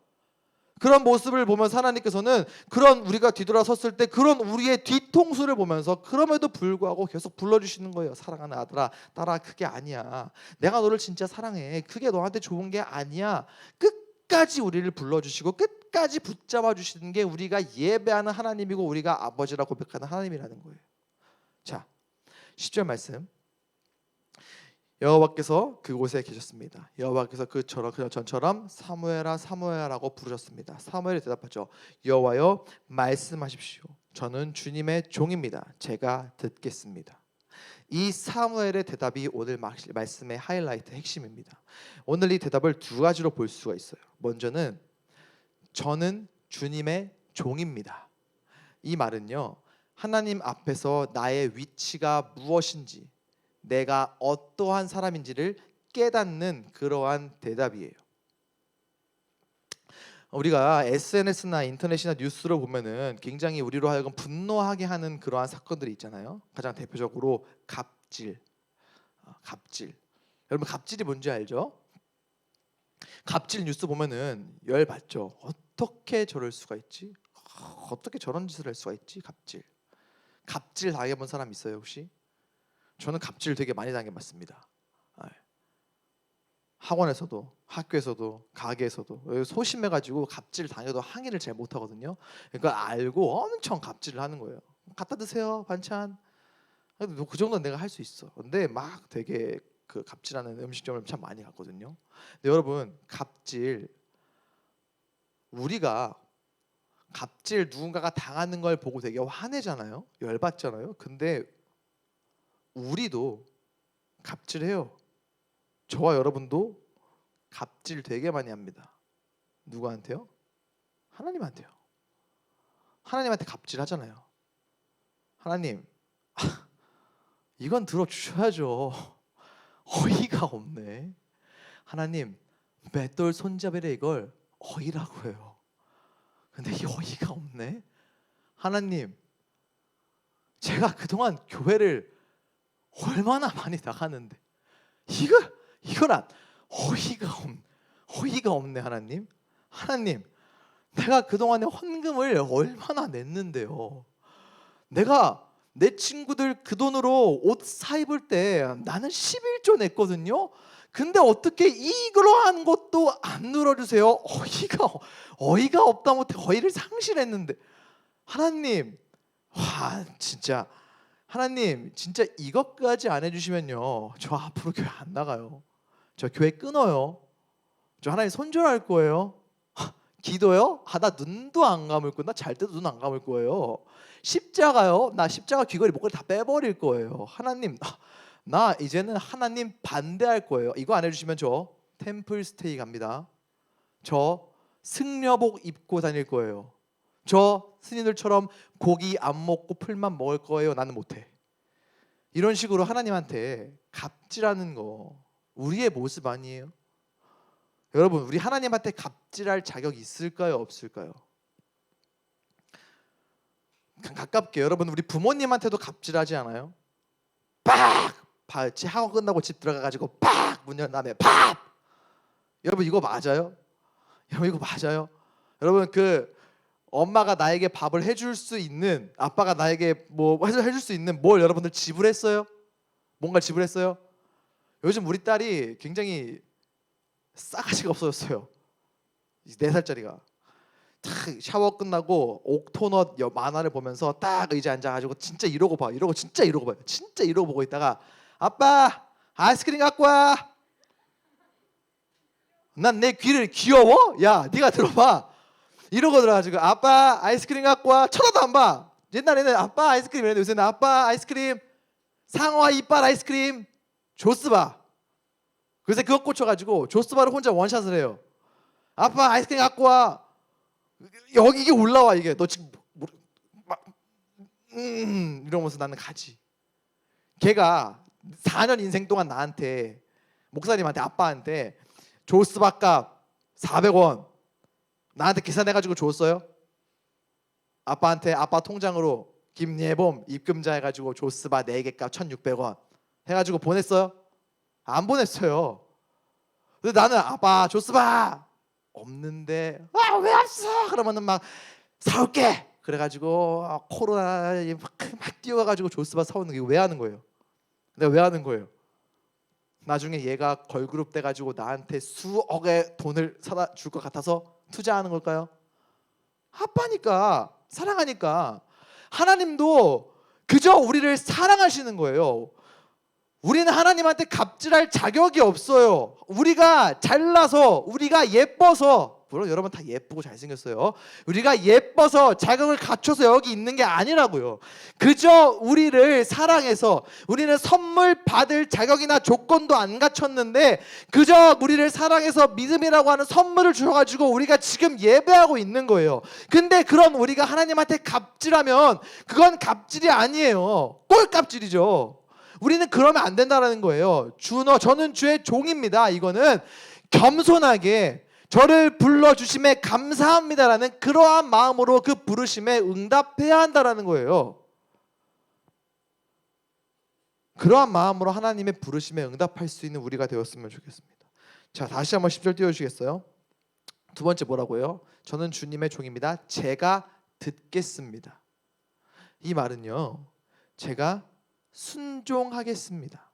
그런 모습을 보면서 하나님께서는 그런 우리가 뒤돌아섰을 때 그런 우리의 뒤통수를 보면서 그럼에도 불구하고 계속 불러주시는 거예요. 사랑하는 아들아, 딸아, 그게 아니야. 내가 너를 진짜 사랑해. 그게 너한테 좋은 게 아니야. 끝까지 우리를 불러주시고 끝까지 붙잡아 주시는 게 우리가 예배하는 하나님이고 우리가 아버지라 고백하는 하나님이라는 거예요. 자, 10절 말씀. 여호와께서 그곳에 계셨습니다. 여호와께서 전처럼 사무엘아 사무엘아라고 부르셨습니다. 사무엘이 대답하죠. 여호와여 말씀하십시오. 저는 주님의 종입니다. 제가 듣겠습니다. 이 사무엘의 대답이 오늘 말씀의 하이라이트 핵심입니다. 오늘 이 대답을 두 가지로 볼 수가 있어요. 먼저는 저는 주님의 종입니다. 이 말은요, 하나님 앞에서 나의 위치가 무엇인지, 내가 어떠한 사람인지를 깨닫는 그러한 대답이에요. 우리가 SNS나 인터넷이나 뉴스를 보면은 굉장히 우리로 하여금 분노하게 하는 그러한 사건들이 있잖아요. 가장 대표적으로 갑질. 여러분, 갑질이 뭔지 알죠? 갑질 뉴스 보면은 열받죠. 어떻게 저럴 수가 있지? 어떻게 저런 짓을 할 수가 있지? 갑질 당해본 사람 있어요 혹시? 저는 갑질 되게 많이 당해봤습니다. 학원에서도, 학교에서도, 가게에서도 소심해가지고 갑질 당해도 항의를 잘 못하거든요. 그러니까 알고 엄청 갑질을 하는 거예요. 갖다 드세요 반찬. 그 정도는 내가 할 수 있어. 근데 막 되게 그 갑질하는 음식점을 참 많이 갔거든요. 근데 여러분, 우리가 갑질 누군가가 당하는 걸 보고 되게 화내잖아요. 열받잖아요. 근데 우리도 갑질해요. 저와 여러분도 갑질 되게 많이 합니다. 누구한테요? 하나님한테요. 하나님한테 갑질하잖아요. 하나님, 이건 들어주셔야죠. 어이가 없네. 하나님, 맷돌 손잡이래 이걸 어이라고 해요. 근데 이 어이가 없네. 하나님, 제가 그동안 교회를 얼마나 많이 나갔는데 이건 어이가 없네. 하나님, 내가 그동안에 헌금을 얼마나 냈는데요. 내가 내 친구들 그 돈으로 옷 사 입을 때 나는 11조 냈거든요. 근데 어떻게 이러한 것도 안 눌러주세요? 어이가 없다 못해 어이를 상실했는데. 하나님, 하나님 진짜 이것까지 안 해주시면요, 저 앞으로 교회 안 나가요. 저 교회 끊어요. 저 하나님 손절할 거예요. 기도요? 나 눈도 안 감을 거예요. 나 잘 때도 눈 안 감을 거예요. 십자가요? 나 십자가 귀걸이 목걸이 다 빼버릴 거예요. 하나님, 나 이제는 하나님 반대할 거예요. 이거 안 해주시면 저 템플 스테이 갑니다. 저 승려복 입고 다닐 거예요. 저 스님들처럼 고기 안 먹고 풀만 먹을 거예요. 나는 못해. 이런 식으로 하나님한테 갑질하는 거 우리의 모습 아니에요? 여러분, 우리 하나님한테 갑질할 자격이 있을까요? 없을까요? 가깝게 여러분, 우리 부모님한테도 갑질하지 않아요? 학원 끝나고 집 들어가가지고 문 연 다음에 여러분 이거 맞아요? 여러분 그 엄마가 나에게 밥을 해줄 수 있는, 아빠가 나에게 뭐 해줄 수 있는 뭘 여러분들 지불했어요? 뭔가 지불했어요? 요즘 우리 딸이 굉장히 싸가지가 없어졌어요. 4살짜리가 딱 샤워 끝나고 옥토넛 만화를 보면서 딱 의자에 앉아가지고 진짜 이러고 봐요. 진짜 이러고 보고 있다가 아빠 아이스크림 갖고 와. 난 내 귀를 귀여워? 야 네가 들어봐. 이러고 들어가지고 아빠 아이스크림 갖고 와. 쳐다도 안 봐. 옛날에는 아빠 아이스크림 이랬는데 요새는 아빠 아이스크림, 상어와 이빨 아이스크림, 조스바. 그래서 그거 꽂혀가지고 조스바를 혼자 원샷을 해요. 아빠 아이스크림 갖고 와. 여기 이게 올라와. 이게 너 지금 이러면서 나는 가지. 걔가 4년 인생 동안 나한테, 목사님한테, 아빠한테 조스바 값 400원 나한테 계산해가지고 줬어요? 아빠한테 아빠 통장으로 김예범 입금자 해가지고 조스바 4개 값 1,600원 해가지고 보냈어요? 안 보냈어요. 근데 나는 아빠 조스바 없는데 왜 없어? 그러면은 막 사올게. 그래가지고 코로나에 막 뛰어가가지고 조스바 사오는 게 왜 하는 거예요? 내가 왜 하는 거예요? 나중에 얘가 걸그룹 돼가지고 나한테 수억의 돈을 사다 줄 것 같아서 투자하는 걸까요? 아빠니까, 사랑하니까. 하나님도 그저 우리를 사랑하시는 거예요. 우리는 하나님한테 갑질할 자격이 없어요. 우리가 잘나서, 우리가 예뻐서, 물론 여러분 다 예쁘고 잘생겼어요. 우리가 예뻐서 자격을 갖춰서 여기 있는 게 아니라고요. 그저 우리를 사랑해서, 우리는 선물 받을 자격이나 조건도 안 갖췄는데 그저 우리를 사랑해서 믿음이라고 하는 선물을 주셔가지고 우리가 지금 예배하고 있는 거예요. 근데 그런 우리가 하나님한테 갑질하면 그건 갑질이 아니에요. 꼴값질이죠. 우리는 그러면 안 된다는 거예요. 저는 주의 종입니다. 이거는 겸손하게 저를 불러주심에 감사합니다라는 그러한 마음으로 그 부르심에 응답해야 한다는 거예요. 그러한 마음으로 하나님의 부르심에 응답할 수 있는 우리가 되었으면 좋겠습니다. 자, 다시 한번 10절 띄워주시겠어요? 두 번째 뭐라고요? 저는 주님의 종입니다. 제가 듣겠습니다. 이 말은요, 제가 순종하겠습니다.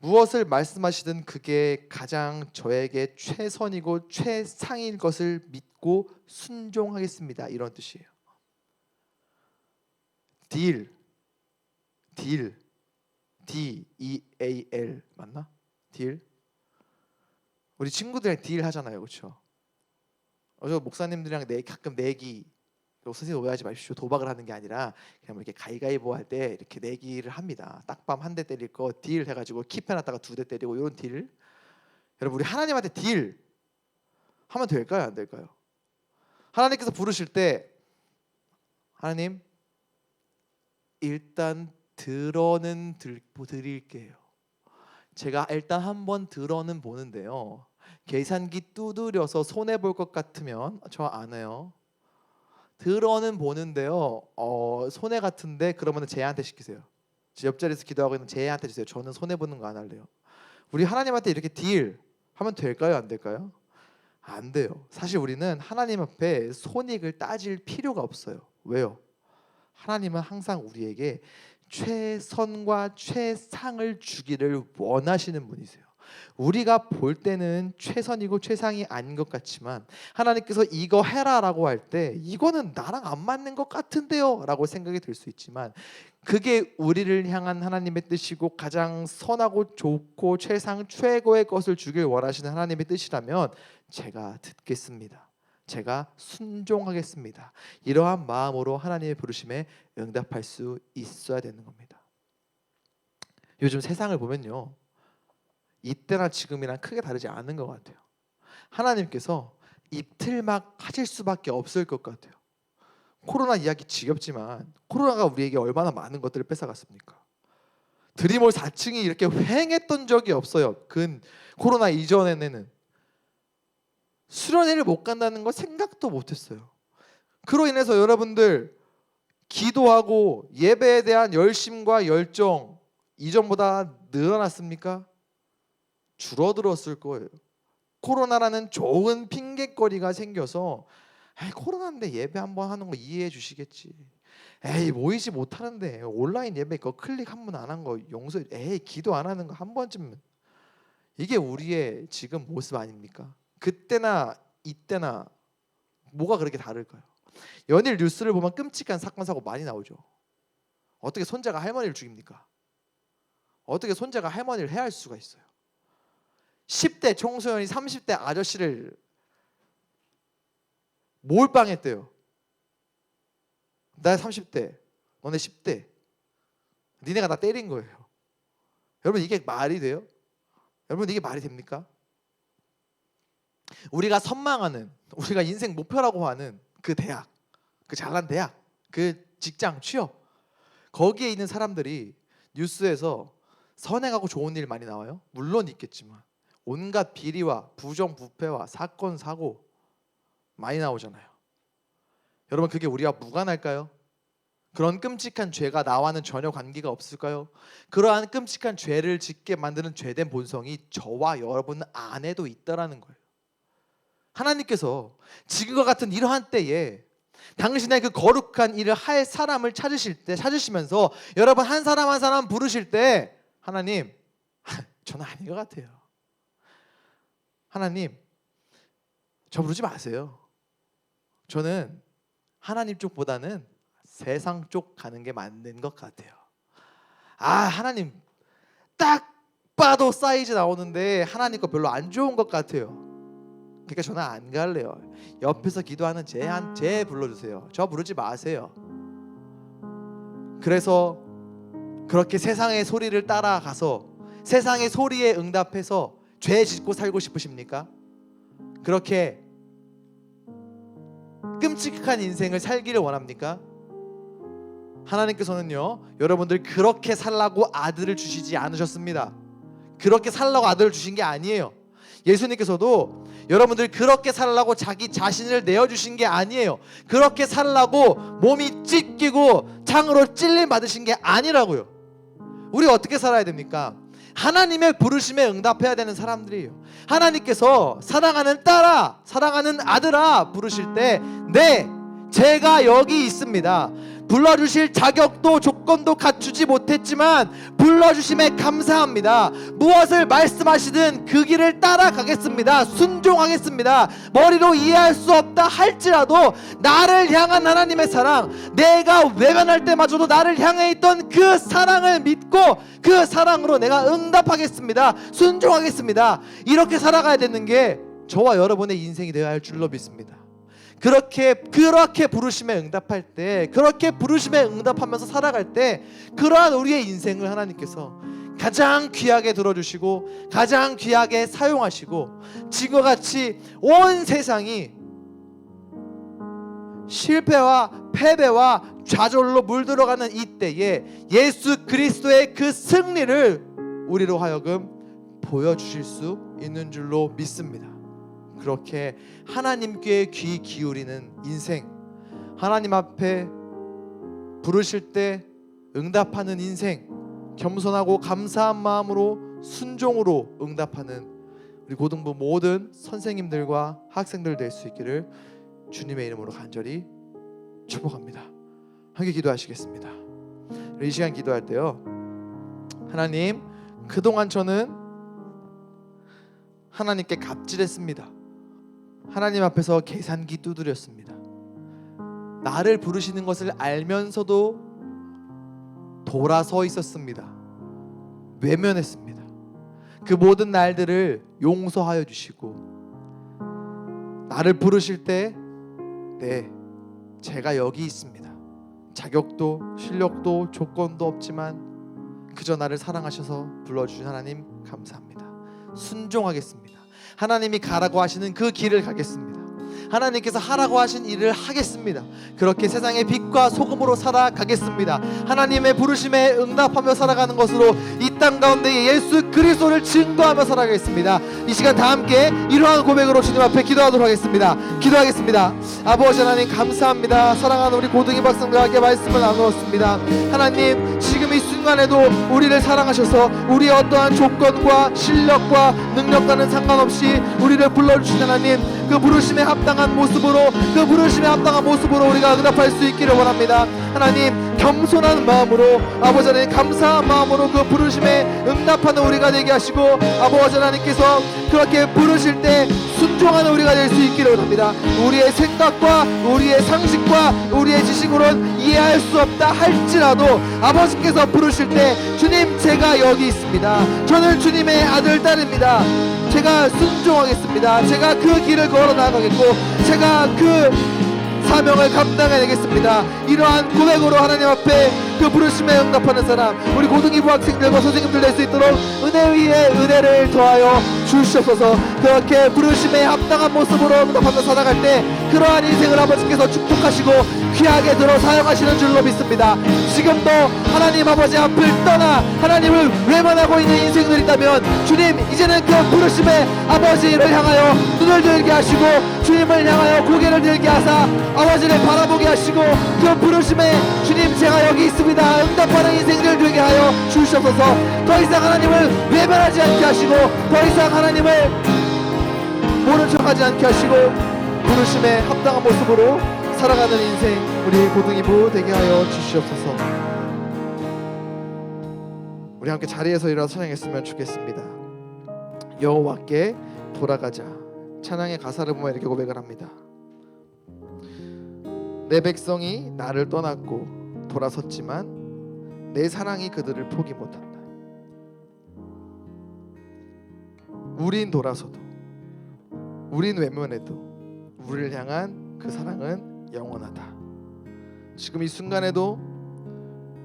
무엇을 말씀하시든 그게 가장 저에게 최선이고 최상인 것을 믿고 순종하겠습니다. 이런 뜻이에요. 딜, D-E-A-L 맞나? 딜. 우리 친구들이랑 딜 하잖아요, 그렇죠? 저 목사님들이랑 가끔 내기. 선생님 오해하지 마십시오. 도박을 하는 게 아니라 그냥 이렇게 가위가위보 할 때 이렇게 내기를 합니다. 딱밤 한 대 때릴 거 딜 해가지고 킵 해놨다가 2대 때리고 이런 딜. 여러분 우리 하나님한테 딜 하면 될까요? 안 될까요? 하나님께서 부르실 때 하나님 일단 들어는 드릴게요. 제가 일단 한번 들어는 보는데요. 계산기 두드려서 손해 볼 것 같으면 저 안 해요. 들어는 보는데요. 손해 같은데 그러면 쟤한테 시키세요. 옆자리에서 기도하고 있는 쟤한테 주세요. 저는 손해 보는 거 안 할래요. 우리 하나님한테 이렇게 딜 하면 될까요? 안 될까요? 안 돼요. 사실 우리는 하나님 앞에 손익을 따질 필요가 없어요. 왜요? 하나님은 항상 우리에게 최선과 최상을 주기를 원하시는 분이세요. 우리가 볼 때는 최선이고 최상이 아닌 것 같지만 하나님께서 이거 해라라고 할 때 이거는 나랑 안 맞는 것 같은데요 라고 생각이 들 수 있지만 그게 우리를 향한 하나님의 뜻이고 가장 선하고 좋고 최상 최고의 것을 주길 원하시는 하나님의 뜻이라면 제가 듣겠습니다. 제가 순종하겠습니다. 이러한 마음으로 하나님의 부르심에 응답할 수 있어야 되는 겁니다. 요즘 세상을 보면요, 이때나 지금이랑 크게 다르지 않은 것 같아요. 하나님께서 입틀막 하실 수밖에 없을 것 같아요. 코로나 이야기 지겹지만 코로나가 우리에게 얼마나 많은 것들을 뺏어갔습니까? 드림홀 4층이 이렇게 횡했던 적이 없어요. 코로나 이전에는 수련회를 못 간다는 거 생각도 못했어요. 그로 인해서 여러분들 기도하고 예배에 대한 열심과 열정 이전보다 늘어났습니까? 줄어들었을 거예요. 코로나라는 좋은 핑계거리가 생겨서 코로나인데 예배 한번 하는 거 이해해 주시겠지. 모이지 못하는데 온라인 예배 거 클릭 한 번 안 한 거 용서해. 기도 안 하는 거 한 번쯤. 이게 우리의 지금 모습 아닙니까? 그때나 이때나 뭐가 그렇게 다를까요? 연일 뉴스를 보면 끔찍한 사건 사고 많이 나오죠. 어떻게 손자가 할머니를 죽입니까? 어떻게 손자가 할머니를 해할 수가 있어요? 10대 청소년이 30대 아저씨를 몰빵했대요. 나 30대, 너네 10대. 니네가 나 때린 거예요. 여러분 이게 말이 돼요? 여러분 이게 말이 됩니까? 우리가 선망하는, 우리가 인생 목표라고 하는 그 대학, 그 잘난 대학, 그 직장 취업, 거기에 있는 사람들이 뉴스에서 선행하고 좋은 일 많이 나와요? 물론 있겠지만 온갖 비리와 부정부패와 사건 사고 많이 나오잖아요. 여러분 그게 우리와 무관할까요? 그런 끔찍한 죄가 나와는 전혀 관계가 없을까요? 그러한 끔찍한 죄를 짓게 만드는 죄된 본성이 저와 여러분 안에도 있다라는 거예요. 하나님께서 지금과 같은 이러한 때에 당신의 그 거룩한 일을 할 사람을 찾으시면서 여러분 한 사람 한 사람 부르실 때 하나님, 저는 아닌 것 같아요. 하나님, 저 부르지 마세요. 저는 하나님 쪽보다는 세상 쪽 가는 게 맞는 것 같아요. 하나님, 딱 봐도 사이즈 나오는데 하나님 거 별로 안 좋은 것 같아요. 그러니까 저는 안 갈래요. 옆에서 기도하는 쟤 불러주세요. 저 부르지 마세요. 그래서 그렇게 세상의 소리를 따라가서 세상의 소리에 응답해서 죄 짓고 살고 싶으십니까? 그렇게 끔찍한 인생을 살기를 원합니까? 하나님께서는요, 여러분들 그렇게 살라고 아들을 주시지 않으셨습니다. 그렇게 살라고 아들을 주신 게 아니에요. 예수님께서도 여러분들 그렇게 살라고 자기 자신을 내어주신 게 아니에요. 그렇게 살라고 몸이 찢기고 창으로 찔림 받으신 게 아니라고요. 우리 어떻게 살아야 됩니까? 하나님의 부르심에 응답해야 되는 사람들이에요. 하나님께서 사랑하는 딸아, 사랑하는 아들아 부르실 때 네, 제가 여기 있습니다. 불러주실 자격도 조건도 갖추지 못했지만 불러주심에 감사합니다. 무엇을 말씀하시든 그 길을 따라가겠습니다. 순종하겠습니다. 머리로 이해할 수 없다 할지라도 나를 향한 하나님의 사랑, 내가 외면할 때마저도 나를 향해 있던 그 사랑을 믿고 그 사랑으로 내가 응답하겠습니다. 순종하겠습니다. 이렇게 살아가야 되는 게 저와 여러분의 인생이 되어야 할 줄로 믿습니다. 그렇게 부르심에 응답할 때, 그렇게 부르심에 응답하면서 살아갈 때 그러한 우리의 인생을 하나님께서 가장 귀하게 들어주시고 가장 귀하게 사용하시고 지금과 같이 온 세상이 실패와 패배와 좌절로 물들어가는 이때에 예수 그리스도의 그 승리를 우리로 하여금 보여주실 수 있는 줄로 믿습니다. 그렇게 하나님께 귀 기울이는 인생, 하나님 앞에 부르실 때 응답하는 인생, 겸손하고 감사한 마음으로 순종으로 응답하는 우리 고등부 모든 선생님들과 학생들 될 수 있기를 주님의 이름으로 간절히 축복합니다. 함께 기도하시겠습니다. 이 시간 기도할 때요, 하나님, 그동안 저는 하나님께 갑질했습니다. 하나님 앞에서 계산기 두드렸습니다. 나를 부르시는 것을 알면서도 돌아서 있었습니다. 외면했습니다. 그 모든 날들을 용서하여 주시고 나를 부르실 때 네, 제가 여기 있습니다. 자격도 실력도 조건도 없지만 그저 나를 사랑하셔서 불러주신 하나님 감사합니다. 순종하겠습니다. 하나님이 가라고 하시는 그 길을 가겠습니다. 하나님께서 하라고 하신 일을 하겠습니다. 그렇게 세상의 빛과 소금으로 살아가겠습니다. 하나님의 부르심에 응답하며 살아가는 것으로 이 땅 가운데 예수 그리스도를 증거하며 살아가겠습니다. 이 시간 다 함께 이러한 고백으로 주님 앞에 기도하도록 하겠습니다. 기도하겠습니다. 아버지 하나님 감사합니다. 사랑하는 우리 고등이 박사님과 말씀을 나누었습니다. 하나님, 지금 이 순간에도 우리를 사랑하셔서 우리의 어떠한 조건과 실력과 능력과는 상관없이 우리를 불러주신 하나님, 그 부르심에 합당한 모습으로, 그 부르심에 합당한 모습으로 우리가 응답할 수 있기를 원합니다. 하나님, 겸손한 마음으로, 아버지 하나님 감사한 마음으로 그 부르심에 응답하는 우리가 되게 하시고, 아버지 하나님께서 그렇게 부르실 때 순종하는 우리가 될 수 있기를 원합니다. 우리의 생각과 우리의 상식과 우리의 지식으로는 이해할 수 없다 할지라도 아버지께서 부르실 때 주님, 제가 여기 있습니다. 저는 주님의 아들 딸입니다. 제가 순종하겠습니다. 제가 그 길을 걸어 나가겠고 제가 그 사명을 감당해내겠습니다. 이러한 고백으로 하나님 앞에 그 부르심에 응답하는 사람, 우리 고등이부 학생들과 선생님들 될 수 있도록 은혜 위에 은혜를 더하여 주시옵소서. 그렇게 부르심에 합당한 모습으로 응답하며 살아갈 때 그러한 인생을 아버지께서 축복하시고 귀하게 들어 사용하시는 줄로 믿습니다. 지금도 하나님 아버지 앞을 떠나 하나님을 외면하고 있는 인생들이 있다면 주님, 이제는 그 부르심에 아버지를 향하여 눈을 들게 하시고 주님을 향하여 고개를 들게 하사 아버지를 바라보게 하시고 그 부르심에 주님, 제가 여기 있습니다 응답하는 인생들 되게 하여 주시옵소서. 더 이상 하나님을 외면하지 않게 하시고 더 이상 하나님을 모른 척하지 않게 하시고 부르심에 합당한 모습으로 살아가는 인생 우리 고등이부 되게 하여 주시옵소서. 우리 함께 자리에서 일어나서 찬양했으면 좋겠습니다. 여호와께 돌아가자. 찬양의 가사를 보면 이렇게 고백을 합니다. 내 백성이 나를 떠났고 돌아섰지만 내 사랑이 그들을 포기 못한다. 우린 돌아서도, 우린 외면해도 우리를 향한 그 사랑은 영원하다. 지금 이 순간에도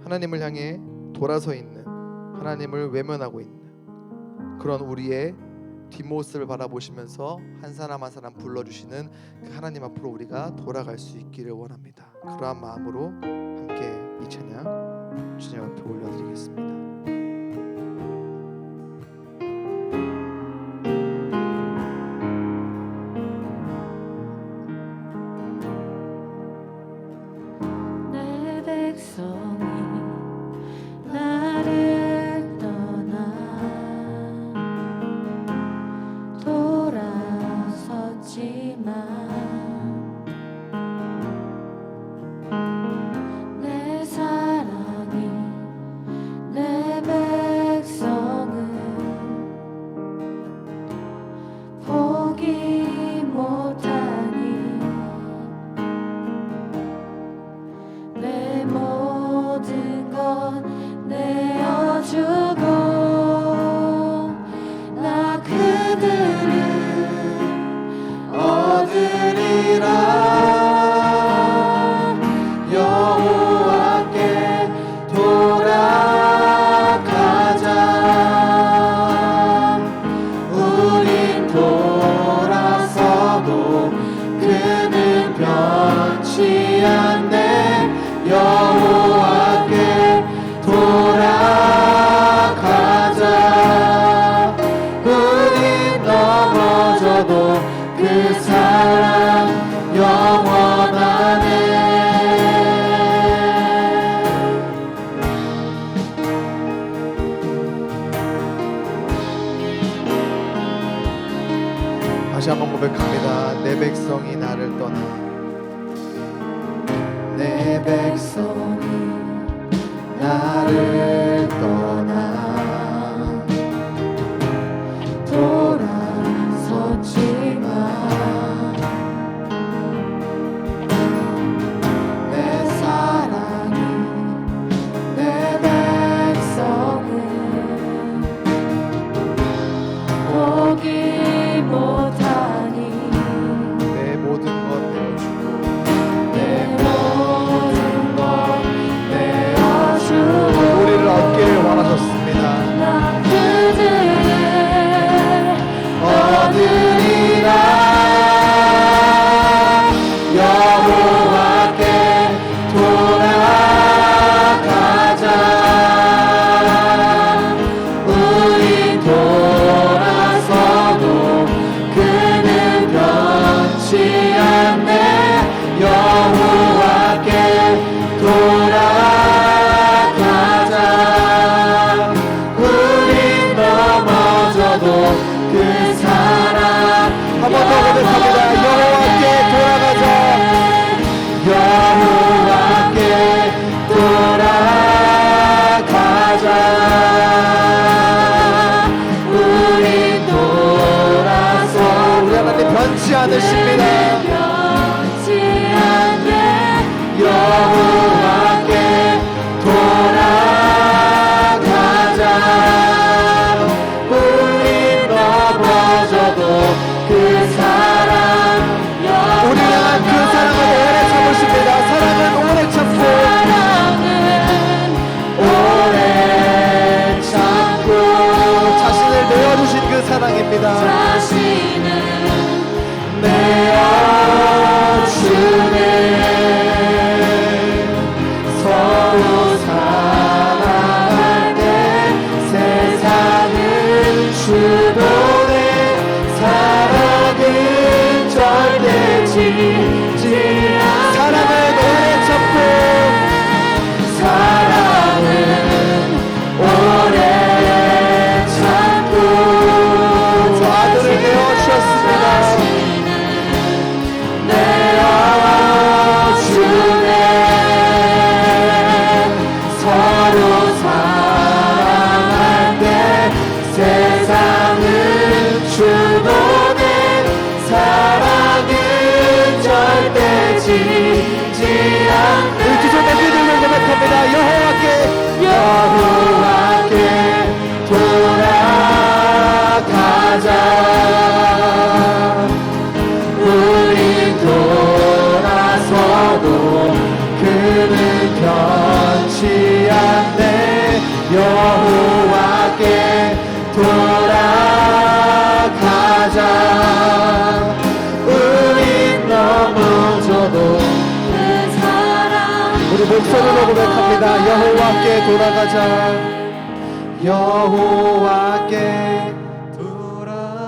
하나님을 향해 돌아서 있는, 하나님을 외면하고 있는 그런 우리의 뒷모습을 바라보시면서 한 사람 한 사람 불러주시는 그 하나님 앞으로 우리가 돌아갈 수 있기를 원합니다. 그러한 마음으로 함께 이 찬양 주님 앞에 올려드리겠습니다. 내 백성이 나를 떠나 돌아섰지만 내 사랑이 내 백성을 포기 못하니 내 모든 것 내어주고 나 그들을 얻으리라. 여호와께 돌아가자. 우린 돌아서도 그는 변치 않네. 여호와께 돌아가자. 우린 넘어져도 그 사랑 영원하네. 다시 한번 고백합니다. 내 백성이 나를 떠나, 내 백성이 나를 떠나 돌아섰지만 내 사랑이 내 백성을 포기 못하니 내 모든 것 내어주고 내 모든 것 내어주고 우리를 얻기를 원하셨습니다. 나 그들을 얻으리라. 여호와께 돌아가자. 우리 돌아서도 그는 변치 않네. 여호와께 돌아가자. 우린 넘어져도 그 사랑 한 번 더 고백합니다. 여호와께 돌아가자. 여호와께 돌아가자. 우리 돌아서 우리 하나님 변치 않으십니다. 변치 않네. 여호와께 돌아가자. 우리 넘어져도 그 사랑 우리 향한 그 사랑을 오래 참으십니다. 사랑은 오래 참고 오래 참고 자신을 내어주신 그 사랑입니다. 자신을 내어주네. 서로 사랑할 때 세상은 주도돼. 사랑은 절대 지지 않아. 사랑은 오래 참고 사랑은 오래 참고 저 아들을 내어주셨습니다. 내어주네. 서로 사랑할 때 세상은 주도돼. 사랑은 절대 지지 않네. 우리 두 손 내밀고 고백합니다. 여호와께 돌아가자. 우리 돌아서도 그는 변치 않네. 여호와께 돌아가자. 우린 넘어져도 그 사랑 우리 목소리로 고백합니다. 여호와께 돌아가자. 여호와께 돌아가자.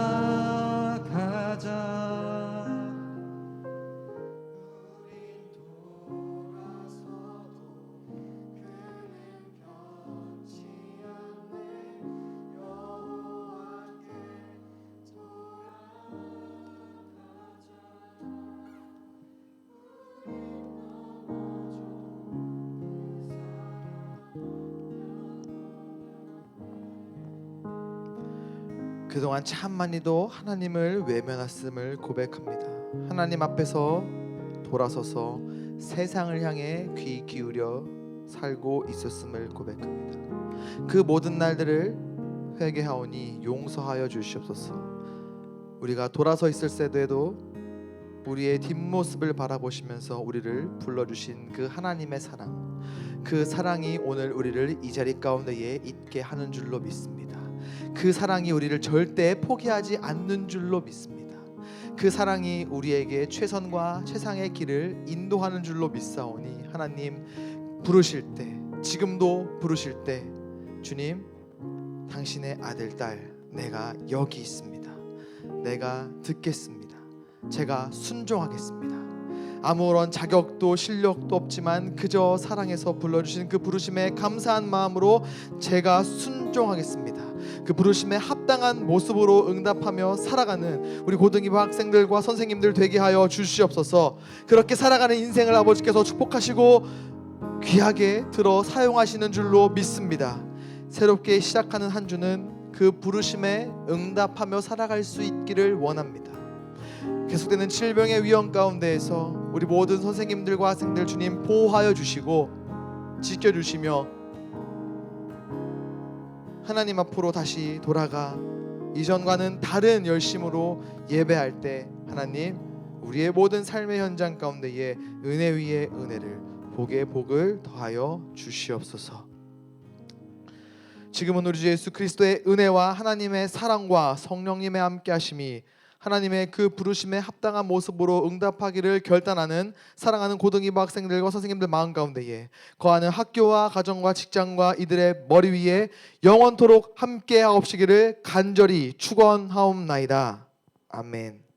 그동안 참 많이도 하나님을 외면했음을 고백합니다. 하나님 앞에서 돌아서서 세상을 향해 귀 기울여 살고 있었음을 고백합니다. 그 모든 날들을 회개하오니 용서하여 주시옵소서. 우리가 돌아서 있을 때에도 우리의 뒷모습을 바라보시면서 우리를 불러주신 그 하나님의 사랑, 그 사랑이 오늘 우리를 이 자리 가운데에 있게 하는 줄로 믿습니다. 그 사랑이 우리를 절대 포기하지 않는 줄로 믿습니다. 그 사랑이 우리에게 최선과 최상의 길을 인도하는 줄로 믿사오니 하나님 부르실 때, 지금도 부르실 때 주님, 당신의 아들 딸 내가 여기 있습니다. 내가 듣겠습니다. 제가 순종하겠습니다. 아무런 자격도 실력도 없지만 그저 사랑해서 불러주신 그 부르심에 감사한 마음으로 제가 순종하겠습니다. 그 부르심에 합당한 모습으로 응답하며 살아가는 우리 고등이부 학생들과 선생님들 되게 하여 주시옵소서. 그렇게 살아가는 인생을 아버지께서 축복하시고 귀하게 들어 사용하시는 줄로 믿습니다. 새롭게 시작하는 한 주는 그 부르심에 응답하며 살아갈 수 있기를 원합니다. 계속되는 질병의 위험 가운데에서 우리 모든 선생님들과 학생들 주님 보호하여 주시고 지켜주시며 하나님 앞으로 다시 돌아가 이전과는 다른 열심으로 예배할 때 하나님 우리의 모든 삶의 현장 가운데에 은혜 위에 은혜를 복에 복을 더하여 주시옵소서. 지금은 우리 주 예수 그리스도의 은혜와 하나님의 사랑과 성령님의 함께 하심이 하나님의 그 부르심에 합당한 모습으로 응답하기를 결단하는 사랑하는 고등이부 학생들과 선생님들 마음 가운데에 거하는 학교와 가정과 직장과 이들의 머리 위에 영원토록 함께 하옵시기를 간절히 축원하옵나이다. 아멘.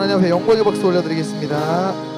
하나님 앞에 영광의 박수 올려드리겠습니다.